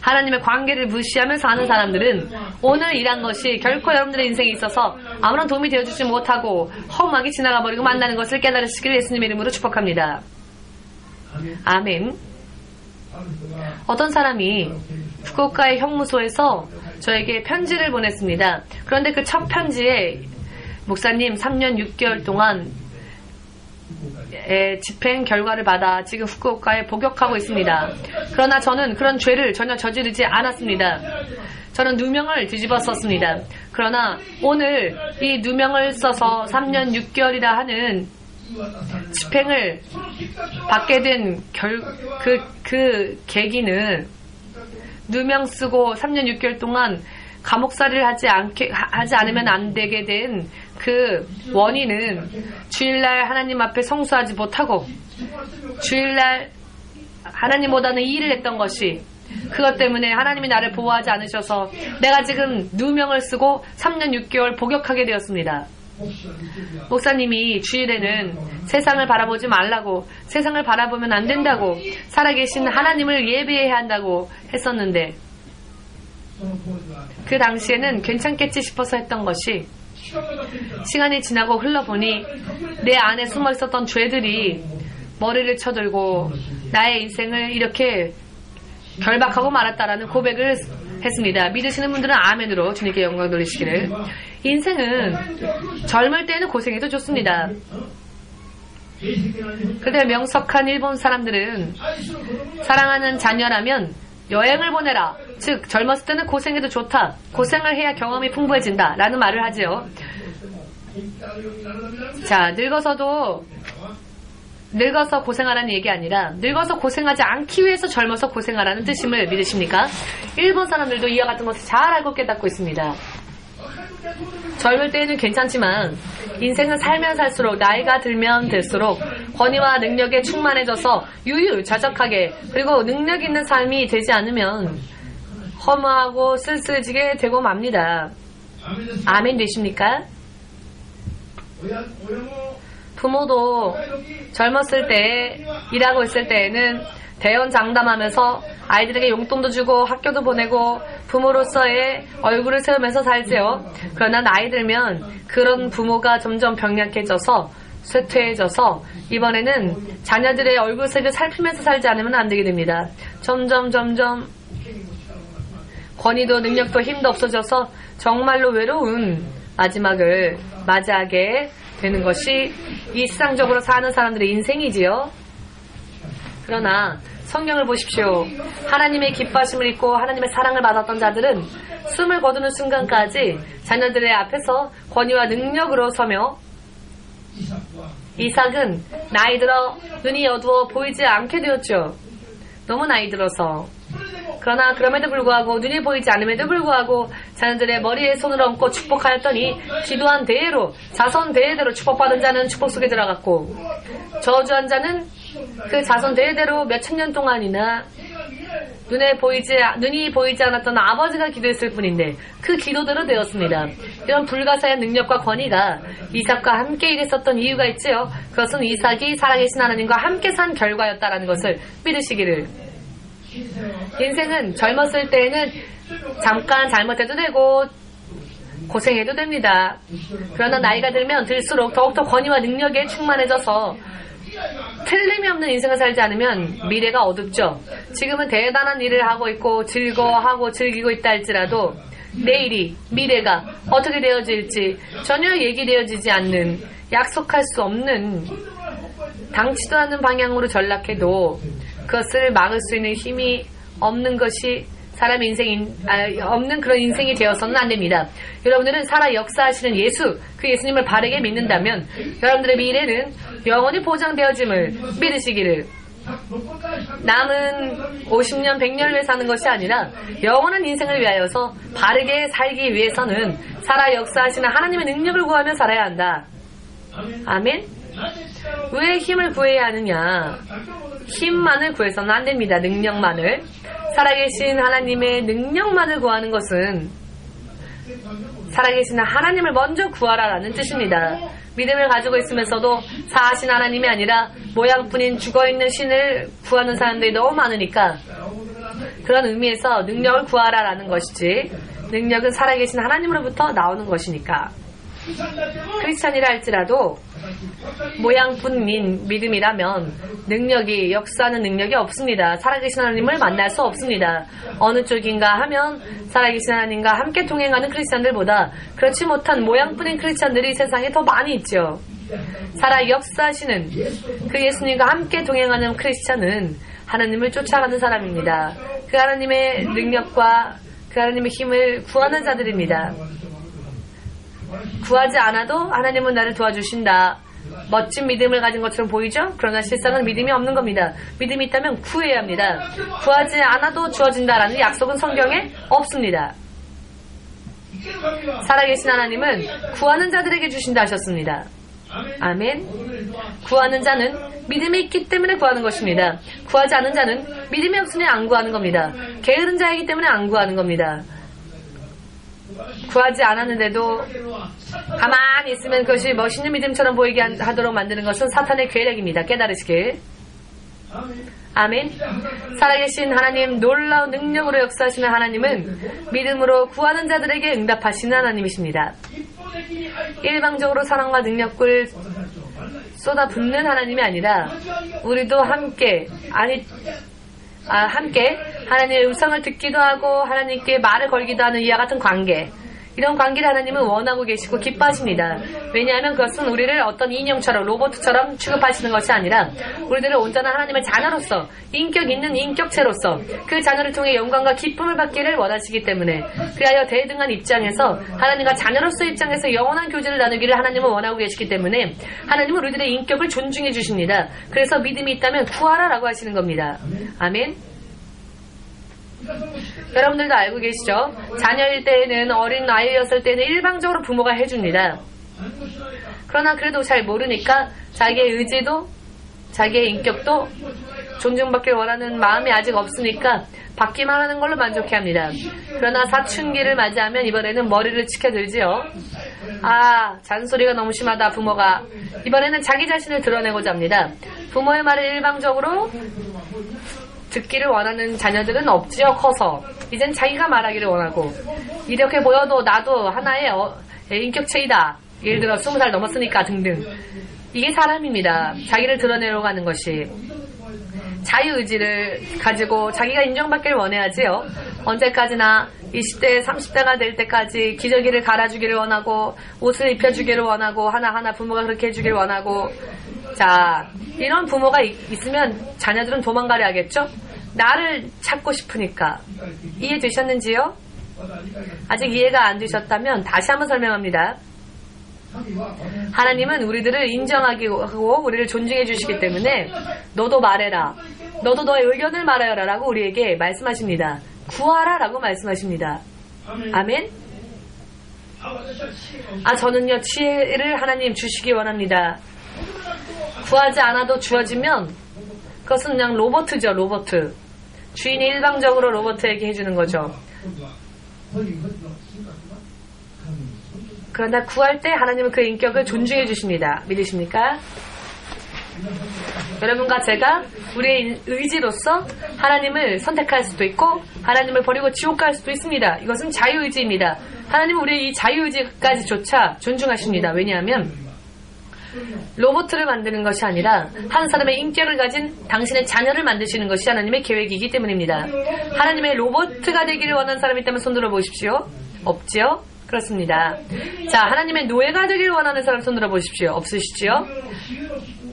하나님의 관계를 무시하며 사는 사람들은 오늘 일한 것이 결코 여러분들의 인생에 있어서 아무런 도움이 되어주지 못하고 허무하게 지나가버리고 만나는 것을 깨달으시기를 예수님의 이름으로 축복합니다. 아멘. 어떤 사람이 후쿠오카의 형무소에서 저에게 편지를 보냈습니다. 그런데 그 첫 편지에 목사님 3년 6개월 동안 집행 결과를 받아 지금 후쿠오카에 복역하고 있습니다. 그러나 저는 그런 죄를 전혀 저지르지 않았습니다. 저는 누명을 뒤집어 썼습니다. 그러나 오늘 이 누명을 써서 3년 6개월이라 하는 집행을 받게 된 그 계기는 누명 쓰고 3년 6개월 동안 감옥살이를 하지 않으면 안 되게 된 그 원인은 주일날 하나님 앞에 성수하지 못하고 주일날 하나님보다는 일을 했던 것이 그것 때문에 하나님이 나를 보호하지 않으셔서 내가 지금 누명을 쓰고 3년 6개월 복역하게 되었습니다. 목사님이 주일에는 세상을 바라보지 말라고 세상을 바라보면 안 된다고 살아계신 하나님을 예배해야 한다고 했었는데 그 당시에는 괜찮겠지 싶어서 했던 것이 시간이 지나고 흘러보니 내 안에 숨어 있었던 죄들이 머리를 쳐들고 나의 인생을 이렇게 결박하고 말았다라는 고백을 했습니다. 믿으시는 분들은 아멘으로 주님께 영광 돌리시기를. 인생은 젊을 때는 고생해도 좋습니다. 그런데 명석한 일본 사람들은 사랑하는 자녀라면 여행을 보내라. 즉 젊었을 때는 고생해도 좋다. 고생을 해야 경험이 풍부해진다. 라는 말을 하지요. 자, 늙어서 고생하라는 얘기 아니라 늙어서 고생하지 않기 위해서 젊어서 고생하라는 뜻임을 믿으십니까? 일본 사람들도 이와 같은 것을 잘 알고 깨닫고 있습니다. 젊을 때는 괜찮지만 인생은 살면 살수록 나이가 들면 들수록 권위와 능력에 충만해져서 유유자적하게 그리고 능력 있는 삶이 되지 않으면 허무하고 쓸쓸해지게 되고 맙니다. 아멘 되십니까? 부모도 젊었을 때 일하고 있을 때에는 대연장담하면서 아이들에게 용돈도 주고 학교도 보내고 부모로서의 얼굴을 세우면서 살지요. 그러나 나이 들면 그런 부모가 점점 병약해져서 쇠퇴해져서 이번에는 자녀들의 얼굴색을 살피면서 살지 않으면 안 되게 됩니다. 점점 권위도 능력도 힘도 없어져서 정말로 외로운 마지막을 맞이하게 되는 것이 이 세상적으로 사는 사람들의 인생이지요. 그러나 성경을 보십시오. 하나님의 기뻐하심을 입고 하나님의 사랑을 받았던 자들은 숨을 거두는 순간까지 자녀들의 앞에서 권위와 능력으로 서며 이삭은 나이 들어 눈이 어두워 보이지 않게 되었죠. 너무 나이 들어서. 그러나 그럼에도 불구하고 눈이 보이지 않음에도 불구하고 자녀들의 머리에 손을 얹고 축복하였더니 기도한 대로 자손 대대로 축복받은 자는 축복 속에 들어갔고 저주한 자는 그 자손 대대로 몇천 년 동안이나 눈이 보이지 않았던 아버지가 기도했을 뿐인데 그 기도대로 되었습니다. 이런 불가사의 능력과 권위가 이삭과 함께 일했었던 이유가 있지요. 그것은 이삭이 살아계신 하나님과 함께 산 결과였다라는 것을 믿으시기를. 인생은 젊었을 때에는 잠깐 잘못해도 되고 고생해도 됩니다. 그러나 나이가 들면 들수록 더욱더 권위와 능력에 충만해져서 틀림이 없는 인생을 살지 않으면 미래가 어둡죠. 지금은 대단한 일을 하고 있고 즐거워하고 즐기고 있다 할지라도 내일이 미래가 어떻게 되어질지 전혀 얘기되어지지 않는 약속할 수 없는 당치도 않는 방향으로 전락해도 그것을 막을 수 있는 힘이 없는 것이 사람의 없는 그런 인생이 되어서는 안 됩니다. 여러분들은 살아 역사하시는 예수, 그 예수님을 바르게 믿는다면 여러분들의 미래는 영원히 보장되어짐을 믿으시기를. 남은 50년, 100년을 위해 사는 것이 아니라 영원한 인생을 위하여서 바르게 살기 위해서는 살아 역사하시는 하나님의 능력을 구하며 살아야 한다. 아멘? 왜 힘을 구해야 하느냐? 힘만을 구해서는 안 됩니다. 능력만을. 살아계신 하나님의 능력만을 구하는 것은 살아계신 하나님을 먼저 구하라라는 뜻입니다. 믿음을 가지고 있으면서도 사하신 하나님이 아니라 모양뿐인 죽어있는 신을 구하는 사람들이 너무 많으니까 그런 의미에서 능력을 구하라라는 것이지 능력은 살아계신 하나님으로부터 나오는 것이니까. 크리스찬이라 할지라도 모양뿐인 믿음이라면 능력이, 역사하는 능력이 없습니다. 살아계신 하나님을 만날 수 없습니다. 어느 쪽인가 하면 살아계신 하나님과 함께 동행하는 크리스찬들보다 그렇지 못한 모양뿐인 크리스찬들이 세상에 더 많이 있죠. 살아 역사하시는 그 예수님과 함께 동행하는 크리스찬은 하나님을 쫓아가는 사람입니다. 그 하나님의 능력과 그 하나님의 힘을 구하는 자들입니다. 구하지 않아도 하나님은 나를 도와주신다. 멋진 믿음을 가진 것처럼 보이죠? 그러나 실상은 믿음이 없는 겁니다. 믿음이 있다면 구해야 합니다. 구하지 않아도 주어진다라는 약속은 성경에 없습니다. 살아계신 하나님은 구하는 자들에게 주신다 하셨습니다. 아멘. 구하는 자는 믿음이 있기 때문에 구하는 것입니다. 구하지 않은 자는 믿음이 없으니 안 구하는 겁니다. 게으른 자이기 때문에 안 구하는 겁니다. 구하지 않았는데도 가만히 있으면 그것이 멋있는 믿음처럼 보이게 하도록 만드는 것은 사탄의 계략입니다. 깨달으시길. 아멘. 살아계신 하나님, 놀라운 능력으로 역사하시는 하나님은 믿음으로 구하는 자들에게 응답하시는 하나님이십니다. 일방적으로 사랑과 능력을 쏟아붓는 하나님이 아니라 우리도 함께 하나님의 음성을 듣기도 하고 하나님께 말을 걸기도 하는 이와 같은 관계, 이런 관계를 하나님은 원하고 계시고 기뻐하십니다. 왜냐하면 그것은 우리를 어떤 인형처럼, 로봇처럼 취급하시는 것이 아니라 우리들을 온전한 하나님의 자녀로서, 인격 있는 인격체로서 그 자녀를 통해 영광과 기쁨을 받기를 원하시기 때문에, 그리하여 대등한 입장에서 하나님과 자녀로서의 입장에서 영원한 교제를 나누기를 하나님은 원하고 계시기 때문에 하나님은 우리들의 인격을 존중해 주십니다. 그래서 믿음이 있다면 구하라라고 하시는 겁니다. 아멘. 여러분들도 알고 계시죠? 자녀일 때에는, 어린 아이였을 때는 일방적으로 부모가 해줍니다. 그러나 그래도 잘 모르니까 자기의 의지도, 자기의 인격도 존중받길 원하는 마음이 아직 없으니까 받기만 하는 걸로 만족해합니다. 그러나 사춘기를 맞이하면 이번에는 머리를 치켜들지요. 잔소리가 너무 심하다 부모가. 이번에는 자기 자신을 드러내고자 합니다. 부모의 말을 일방적으로 듣기를 원하는 자녀들은 없지요. 커서 이젠 자기가 말하기를 원하고, 이렇게 보여도 나도 하나의 인격체이다. 예를 들어 20살 넘었으니까 등등. 이게 사람입니다. 자기를 드러내려고 하는 것이. 자유의지를 가지고 자기가 인정받기를 원해야지요. 언제까지나 20대 30대가 될 때까지 기저귀를 갈아주기를 원하고, 옷을 입혀주기를 원하고, 하나하나 부모가 그렇게 해주기를 원하고. 자, 이런 부모가 있으면 자녀들은 도망가려 하겠죠? 나를 찾고 싶으니까. 이해되셨는지요? 아직 이해가 안 되셨다면 다시 한번 설명합니다. 하나님은 우리들을 인정하기 하고 우리를 존중해 주시기 때문에 너도 말해라, 너도 너의 의견을 말하여라 라고 우리에게 말씀하십니다. 구하라 라고 말씀하십니다. 아멘. 저는요 지혜를 하나님 주시기 원합니다. 구하지 않아도 주어지면 그것은 그냥 로버트죠. 로버트. 주인이 일방적으로 로버트에게 해주는 거죠. 그러나 구할 때 하나님은 그 인격을 존중해 주십니다. 믿으십니까? 여러분과 제가 우리의 의지로서 하나님을 선택할 수도 있고 하나님을 버리고 지옥 갈 수도 있습니다. 이것은 자유의지입니다. 하나님은 우리의 이 자유의지까지조차 존중하십니다. 왜냐하면 로봇을 만드는 것이 아니라 한 사람의 인격을 가진 당신의 자녀를 만드시는 것이 하나님의 계획이기 때문입니다. 하나님의 로봇가 되기를 원하는 사람이 있다면 손 들어보십시오. 없지요? 그렇습니다. 자, 하나님의 노예가 되기를 원하는 사람 손 들어보십시오. 없으시지요?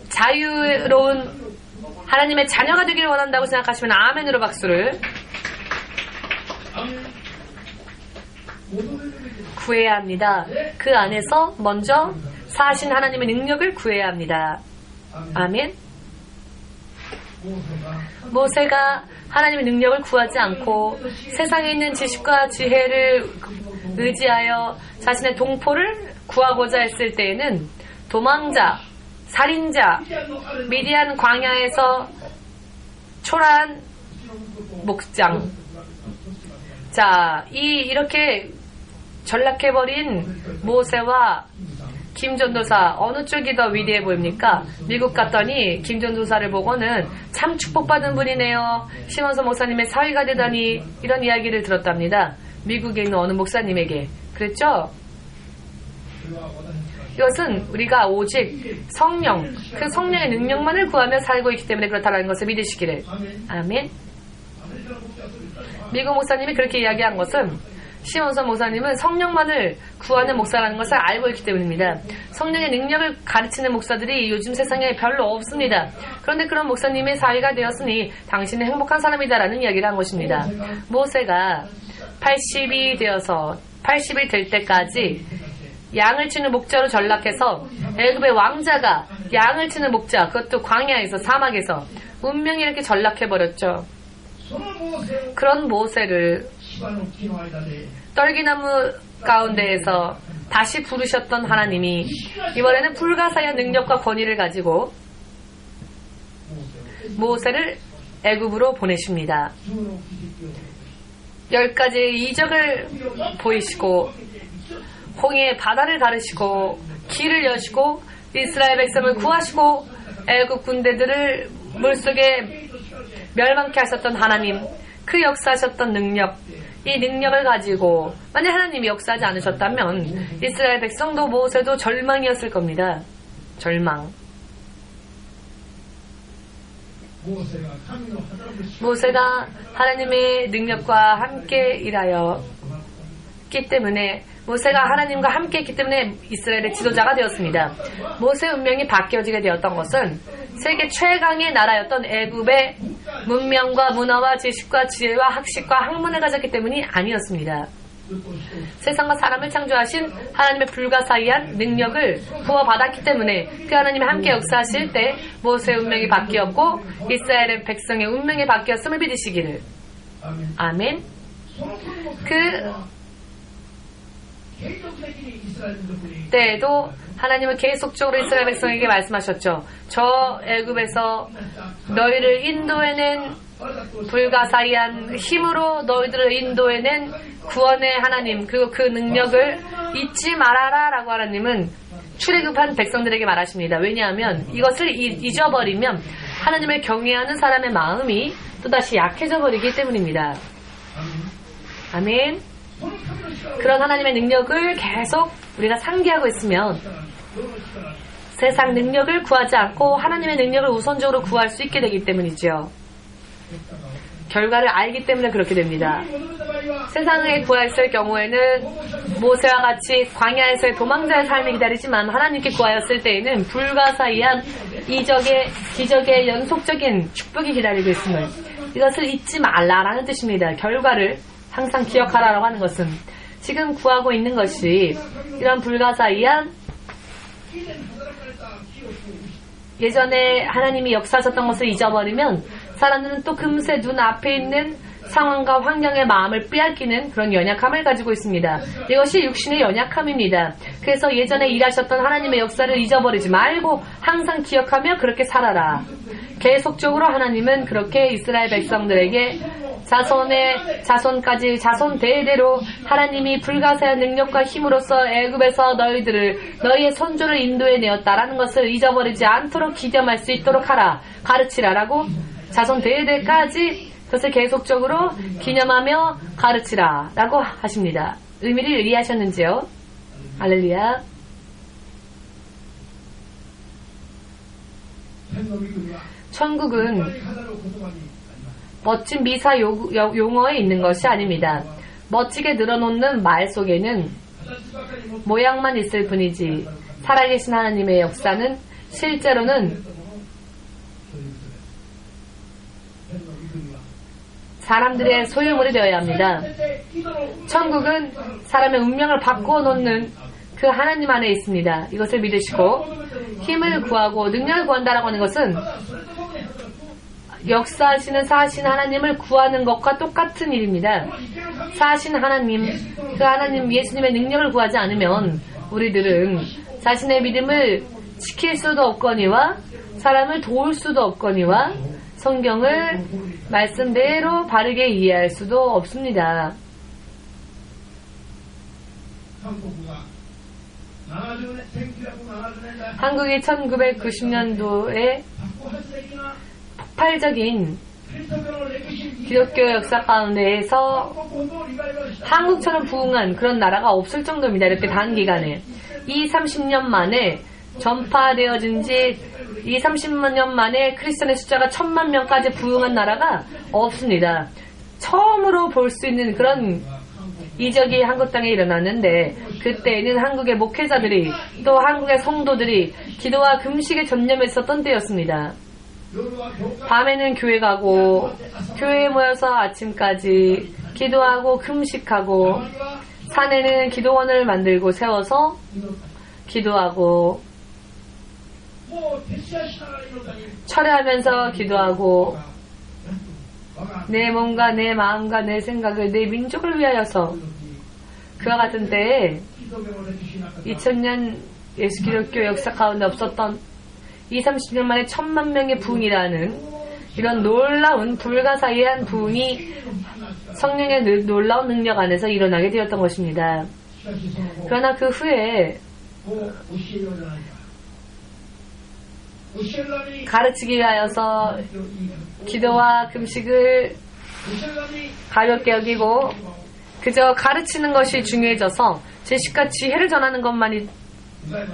자유로운 하나님의 자녀가 되기를 원한다고 생각하시면 아멘으로 박수를. 구해야 합니다. 그 안에서 먼저 사신 하나님의 능력을 구해야 합니다. 아멘. 모세가 하나님의 능력을 구하지 않고 세상에 있는 지식과 지혜를 의지하여 자신의 동포를 구하고자 했을 때에는 도망자, 살인자, 미디안 광야에서 초라한 목장. 자, 이렇게 전락해버린 모세와 김전도사, 어느 쪽이 더 위대해 보입니까? 미국 갔더니 김전도사를 보고는 참 축복받은 분이네요. 심원서 목사님의 사위가 되다니, 이런 이야기를 들었답니다. 미국에 있는 어느 목사님에게. 그랬죠? 이것은 우리가 오직 성령, 그 성령의 능력만을 구하며 살고 있기 때문에 그렇다는 것을 믿으시기를. 아멘. 미국 목사님이 그렇게 이야기한 것은 시몬선 목사님은 성령만을 구하는 목사라는 것을 알고 있기 때문입니다. 성령의 능력을 가르치는 목사들이 요즘 세상에 별로 없습니다. 그런데 그런 목사님의 사위가 되었으니 당신은 행복한 사람이다라는 이야기를 한 것입니다. 모세가 80이 되어서 80일 될 때까지 양을 치는 목자로 전락해서 애굽의 왕자가 양을 치는 목자, 그것도 광야에서 사막에서 운명이 이렇게 전락해버렸죠. 그런 모세를 떨기나무 가운데에서 다시 부르셨던 하나님이 이번에는 불가사의한 능력과 권위를 가지고 모세를 애굽으로 보내십니다. 10가지의 이적을 보이시고 홍해의 바다를 가르시고 길을 여시고 이스라엘 백성을 구하시고 애굽 군대들을 물속에 멸망케 하셨던 하나님, 그 역사하셨던 능력, 이 능력을 가지고 만약 하나님이 역사하지 않으셨다면 이스라엘 백성도 모세도 절망이었을 겁니다. 절망. 모세가 하나님의 능력과 함께 일하였기 때문에 모세가 하나님과 함께 했기 때문에 이스라엘의 지도자가 되었습니다. 모세의 운명이 바뀌어지게 되었던 것은 세계 최강의 나라였던 애굽의 문명과 문화와 지식과 지혜와 학식과 학문을 가졌기 때문이 아니었습니다. 세상과 사람을 창조하신 하나님의 불가사의한 능력을 부어받았기 때문에 그 하나님이 함께 역사하실 때 모세의 운명이 바뀌었고 이스라엘의 백성의 운명이 바뀌었음을 믿으시기를. 아멘. 때에도 하나님은 계속적으로 이스라엘 백성에게 말씀하셨죠. 저 애굽에서 너희를 인도해낸 불가사의한 힘으로 너희들을 인도해낸 구원의 하나님, 그리고 그 능력을 잊지 말아라 라고 하나님은 출애굽한 백성들에게 말하십니다. 왜냐하면 이것을 잊어버리면 하나님을 경외하는 사람의 마음이 또다시 약해져 버리기 때문입니다. 아멘. 그런 하나님의 능력을 계속 우리가 상기하고 있으면 세상 능력을 구하지 않고 하나님의 능력을 우선적으로 구할 수 있게 되기 때문이죠. 결과를 알기 때문에 그렇게 됩니다. 세상에 구하였을 경우에는 모세와 같이 광야에서의 도망자의 삶을 기다리지만 하나님께 구하였을 때에는 불가사의한 이적의 기적의 연속적인 축복이 기다리고 있음을, 이것을 잊지 말라라는 뜻입니다. 결과를 항상 기억하라고 하는 것은 지금 구하고 있는 것이 이런 불가사의한 예전에 하나님이 역사하셨던 것을 잊어버리면 사람들은 또 금세 눈앞에 있는 상황과 환경의 마음을 빼앗기는 그런 연약함을 가지고 있습니다. 이것이 육신의 연약함입니다. 그래서 예전에 일하셨던 하나님의 역사를 잊어버리지 말고 항상 기억하며 그렇게 살아라. 계속적으로 하나님은 그렇게 이스라엘 백성들에게 자손까지 자손 대대로 하나님이 불가사의한 능력과 힘으로써 애굽에서 너희의 선조를 인도해내었다라는 것을 잊어버리지 않도록 기념할 수 있도록 하라, 가르치라라고 자손 대대까지 그것을 계속적으로 기념하며 가르치라 라고 하십니다. 의미를 이해하셨는지요? 할렐루야. 천국은 멋진 미사 용어에 있는 것이 아닙니다. 멋지게 늘어놓는 말 속에는 모양만 있을 뿐이지 살아계신 하나님의 역사는 실제로는 사람들의 소유물이 되어야 합니다. 천국은 사람의 운명을 바꾸어 놓는 그 하나님 안에 있습니다. 이것을 믿으시고 힘을 구하고 능력을 구한다라고 하는 것은 역사하시는 사신 하나님을 구하는 것과 똑같은 일입니다. 사신 하나님, 그 하나님 예수님의 능력을 구하지 않으면 우리들은 자신의 믿음을 지킬 수도 없거니와 사람을 도울 수도 없거니와 성경을 말씀대로 바르게 이해할 수도 없습니다. 한국이 1990년도에 폭발적인 기독교 역사 가운데에서 한국처럼 부흥한 그런 나라가 없을 정도입니다. 이렇게 단기간에 30년 만에 전파되어진 지 30년 만에 크리스천의 숫자가 1000만 명까지 부흥한 나라가 없습니다. 처음으로 볼 수 있는 그런 이적이 한국 땅에 일어났는데, 그때는 한국의 목회자들이 또 한국의 성도들이 기도와 금식에 전념했었던 때였습니다. 밤에는 교회 가고 교회에 모여서 아침까지 기도하고 금식하고, 산에는 기도원을 만들고 세워서 기도하고, 철회하면서 기도하고, 내 몸과 내 마음과 내 생각을 내 민족을 위하여서, 그와 같은 때에 2000년 예수 기독교 역사 가운데 없었던 30년 만에 1000만 명의 부흥이라는 이런 놀라운 불가사의한 부흥이 성령의 놀라운 능력 안에서 일어나게 되었던 것입니다. 그러나 그 후에 가르치기 위하여서 기도와 금식을 가볍게 여기고 그저 가르치는 것이 중요해져서 지식과 지혜를 전하는 것만이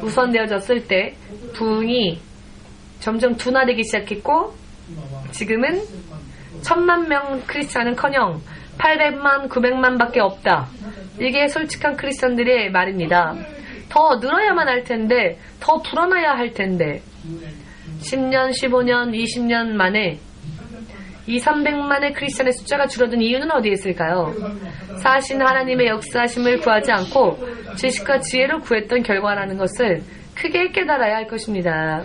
우선되어졌을 때 부흥이 점점 둔화되기 시작했고, 지금은 1000만 명 크리스찬은커녕 800만, 900만 밖에 없다. 이게 솔직한 크리스찬들의 말입니다. 더 늘어야만 할 텐데, 더 불어나야 할 텐데, 10년, 15년, 20년 만에 300만의 크리스찬의 숫자가 줄어든 이유는 어디에 있을까요? 사신 하나님의 역사하심을 구하지 않고 지식과 지혜를 구했던 결과라는 것을 크게 깨달아야 할 것입니다.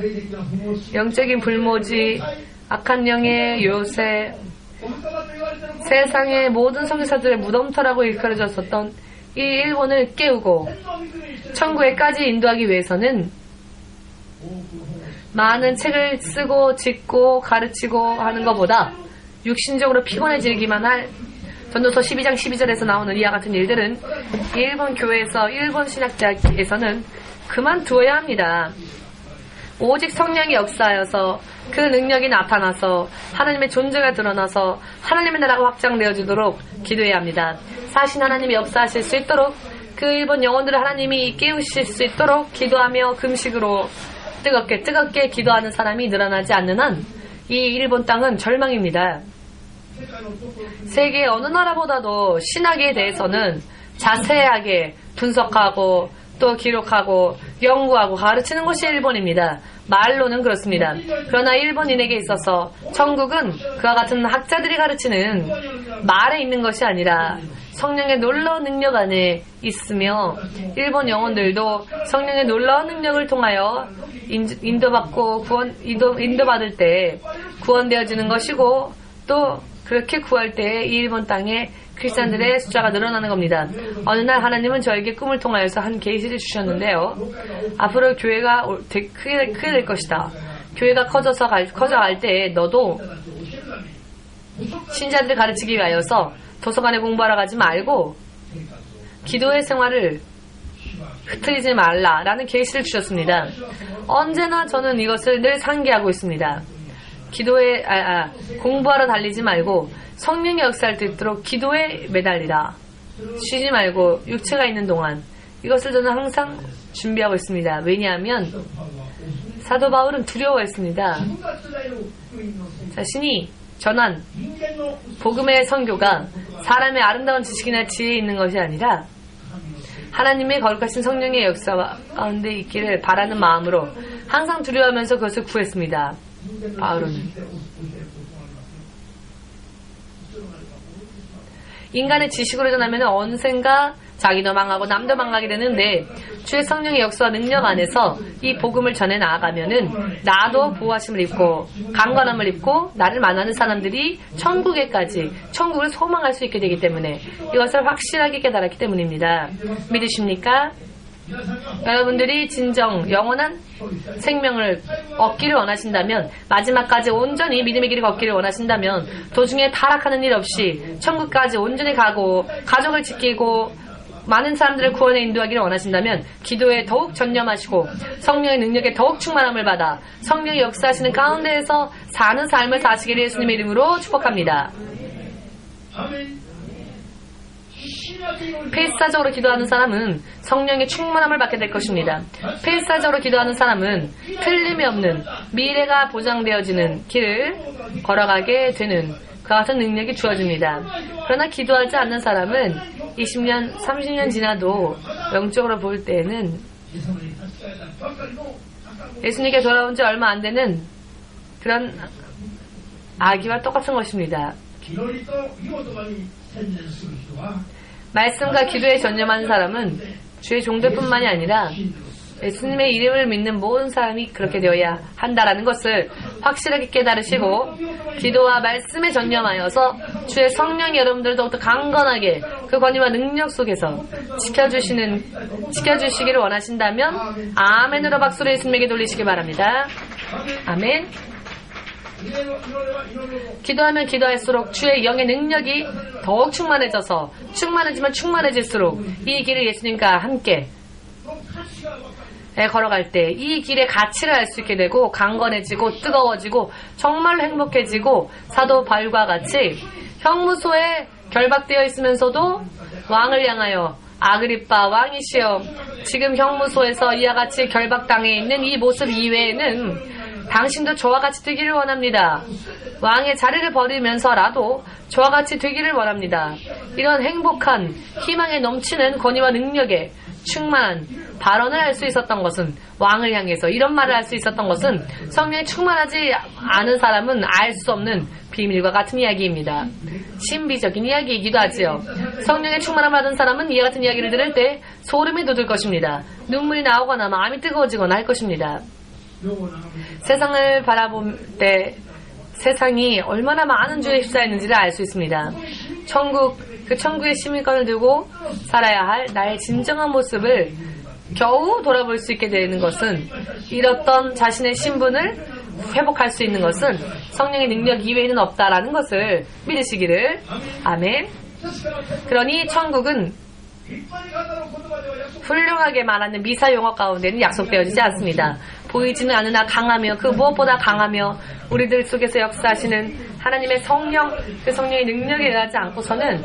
영적인 불모지, 악한 영의 요새, 세상의 모든 선교사들의 무덤터라고 일컬어졌었던 이 일본을 깨우고 천국에까지 인도하기 위해서는 많은 책을 쓰고 짓고 가르치고 하는 것보다 육신적으로 피곤해지기만 할 전도서 12장 12절에서 나오는 이와 같은 일들은 일본 교회에서, 일본 신학대학에서는 그만두어야 합니다. 오직 성령이 역사하여서 그 능력이 나타나서 하나님의 존재가 드러나서 하나님의 나라가 확장되어지도록 기도해야 합니다. 사신 하나님이 역사하실 수 있도록, 그 일본 영혼들을 하나님이 깨우실 수 있도록 기도하며 금식으로 뜨겁게 기도하는 사람이 늘어나지 않는 한 이 일본 땅은 절망입니다. 세계 어느 나라보다도 신학에 대해서는 자세하게 분석하고 또 기록하고 연구하고 가르치는 것이 일본입니다. 말로는 그렇습니다. 그러나 일본인에게 있어서 천국은 그와 같은 학자들이 가르치는 말에 있는 것이 아니라 성령의 놀라운 능력 안에 있으며, 일본 영혼들도 성령의 놀라운 능력을 통하여 인도받고 인도받을 때 구원되어지는 것이고, 또 그렇게 구할 때 이 일본 땅에 크리스찬들의 숫자가 늘어나는 겁니다. 어느 날 하나님은 저에게 꿈을 통하여서 한 계시를 주셨는데요. 앞으로 교회가 크게 될 것이다. 교회가 커져갈 때 너도 신자들을 가르치기 위하여서 도서관에 공부하러 가지 말고 기도의 생활을 흐트리지 말라라는 계시를 주셨습니다. 언제나 저는 이것을 늘 상기하고 있습니다. 공부하러 달리지 말고 성령의 역사를 듣도록 기도에 매달리라. 쉬지 말고 육체가 있는 동안. 이것을 저는 항상 준비하고 있습니다. 왜냐하면 사도 바울은 두려워했습니다. 자신이 전한 복음의 선교가 사람의 아름다운 지식이나 지혜에 있는 것이 아니라 하나님의 거룩하신 성령의 역사 가운데 있기를 바라는 마음으로 항상 두려워하면서 그것을 구했습니다. 바울은 인간의 지식으로 전하면 언젠가 자기도 망하고 남도 망하게 되는데, 주의 성령의 역사와 능력 안에서 이 복음을 전해 나아가면은 나도 보호하심을 입고 강건함을 입고 나를 만나는 사람들이 천국을 소망할 수 있게 되기 때문에 이것을 확실하게 깨달았기 때문입니다. 믿으십니까? 여러분들이 진정 영원한 생명을 얻기를 원하신다면, 마지막까지 온전히 믿음의 길을 걷기를 원하신다면, 도중에 타락하는 일 없이 천국까지 온전히 가고 가족을 지키고 많은 사람들을 구원에 인도하기를 원하신다면 기도에 더욱 전념하시고 성령의 능력에 더욱 충만함을 받아 성령의 역사하시는 가운데에서 사는 삶을 사시기를 예수님의 이름으로 축복합니다. 필사적으로 기도하는 사람은 성령의 충만함을 받게 될 것입니다. 필사적으로 기도하는 사람은 틀림이 없는 미래가 보장되어지는 길을 걸어가게 되는 그와 같은 능력이 주어집니다. 그러나 기도하지 않는 사람은 20년, 30년 지나도 영적으로 볼 때에는 예수님께 돌아온 지 얼마 안 되는 그런 아기와 똑같은 것입니다. 말씀과 기도에 전념하는 사람은 주의 종들뿐만이 아니라 예수님의 이름을 믿는 모든 사람이 그렇게 되어야 한다라는 것을 확실하게 깨달으시고 기도와 말씀에 전념하여서 주의 성령이 여러분들 더욱더 강건하게 그 권위와 능력 속에서 지켜주시기를 원하신다면 아멘으로 박수를 예수님에게 돌리시기 바랍니다. 아멘. 기도하면 기도할수록 주의 영의 능력이 더욱 충만해져서 충만해지면 충만해질수록 이 길을 예수님과 함께 걸어갈 때 이 길의 가치를 알 수 있게 되고 강건해지고 뜨거워지고 정말로 행복해지고 사도 바울과 같이 형무소에 결박되어 있으면서도 왕을 향하여 아그리빠 왕이시여 지금 형무소에서 이와 같이 결박당해 있는 이 모습 이외에는 당신도 저와 같이 되기를 원합니다. 왕의 자리를 버리면서라도 저와 같이 되기를 원합니다. 이런 행복한 희망에 넘치는 권위와 능력에 충만한 발언을 할 수 있었던 것은 왕을 향해서 이런 말을 할 수 있었던 것은 성령이 충만하지 않은 사람은 알 수 없는 비밀과 같은 이야기입니다. 신비적인 이야기이기도 하지요. 성령의 충만함을 받은 사람은 이와 같은 이야기를 들을 때 소름이 돋을 것입니다. 눈물이 나오거나 마음이 뜨거워지거나 할 것입니다. 세상을 바라볼 때 세상이 얼마나 많은 죄에 휩싸였는지를 알 수 있습니다. 그 천국의 시민권을 두고 살아야 할 나의 진정한 모습을 겨우 돌아볼 수 있게 되는 것은 잃었던 자신의 신분을 회복할 수 있는 것은 성령의 능력 이외에는 없다라는 것을 믿으시기를. 아멘. 그러니 천국은 훌륭하게 말하는 미사 용어 가운데는 약속되어지지 않습니다. 보이지는 않으나 강하며 그 무엇보다 강하며 우리들 속에서 역사하시는 하나님의 성령, 그 성령의 능력에 의하지 않고서는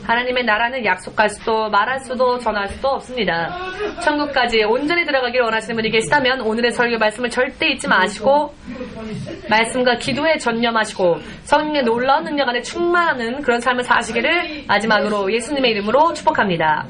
하나님의 나라는 약속할 수도 말할 수도 전할 수도 없습니다. 천국까지 온전히 들어가기를 원하시는 분이 계시다면 오늘의 설교 말씀을 절대 잊지 마시고 말씀과 기도에 전념하시고 성령의 놀라운 능력 안에 충만하는 그런 삶을 사시기를 마지막으로 예수님의 이름으로 축복합니다.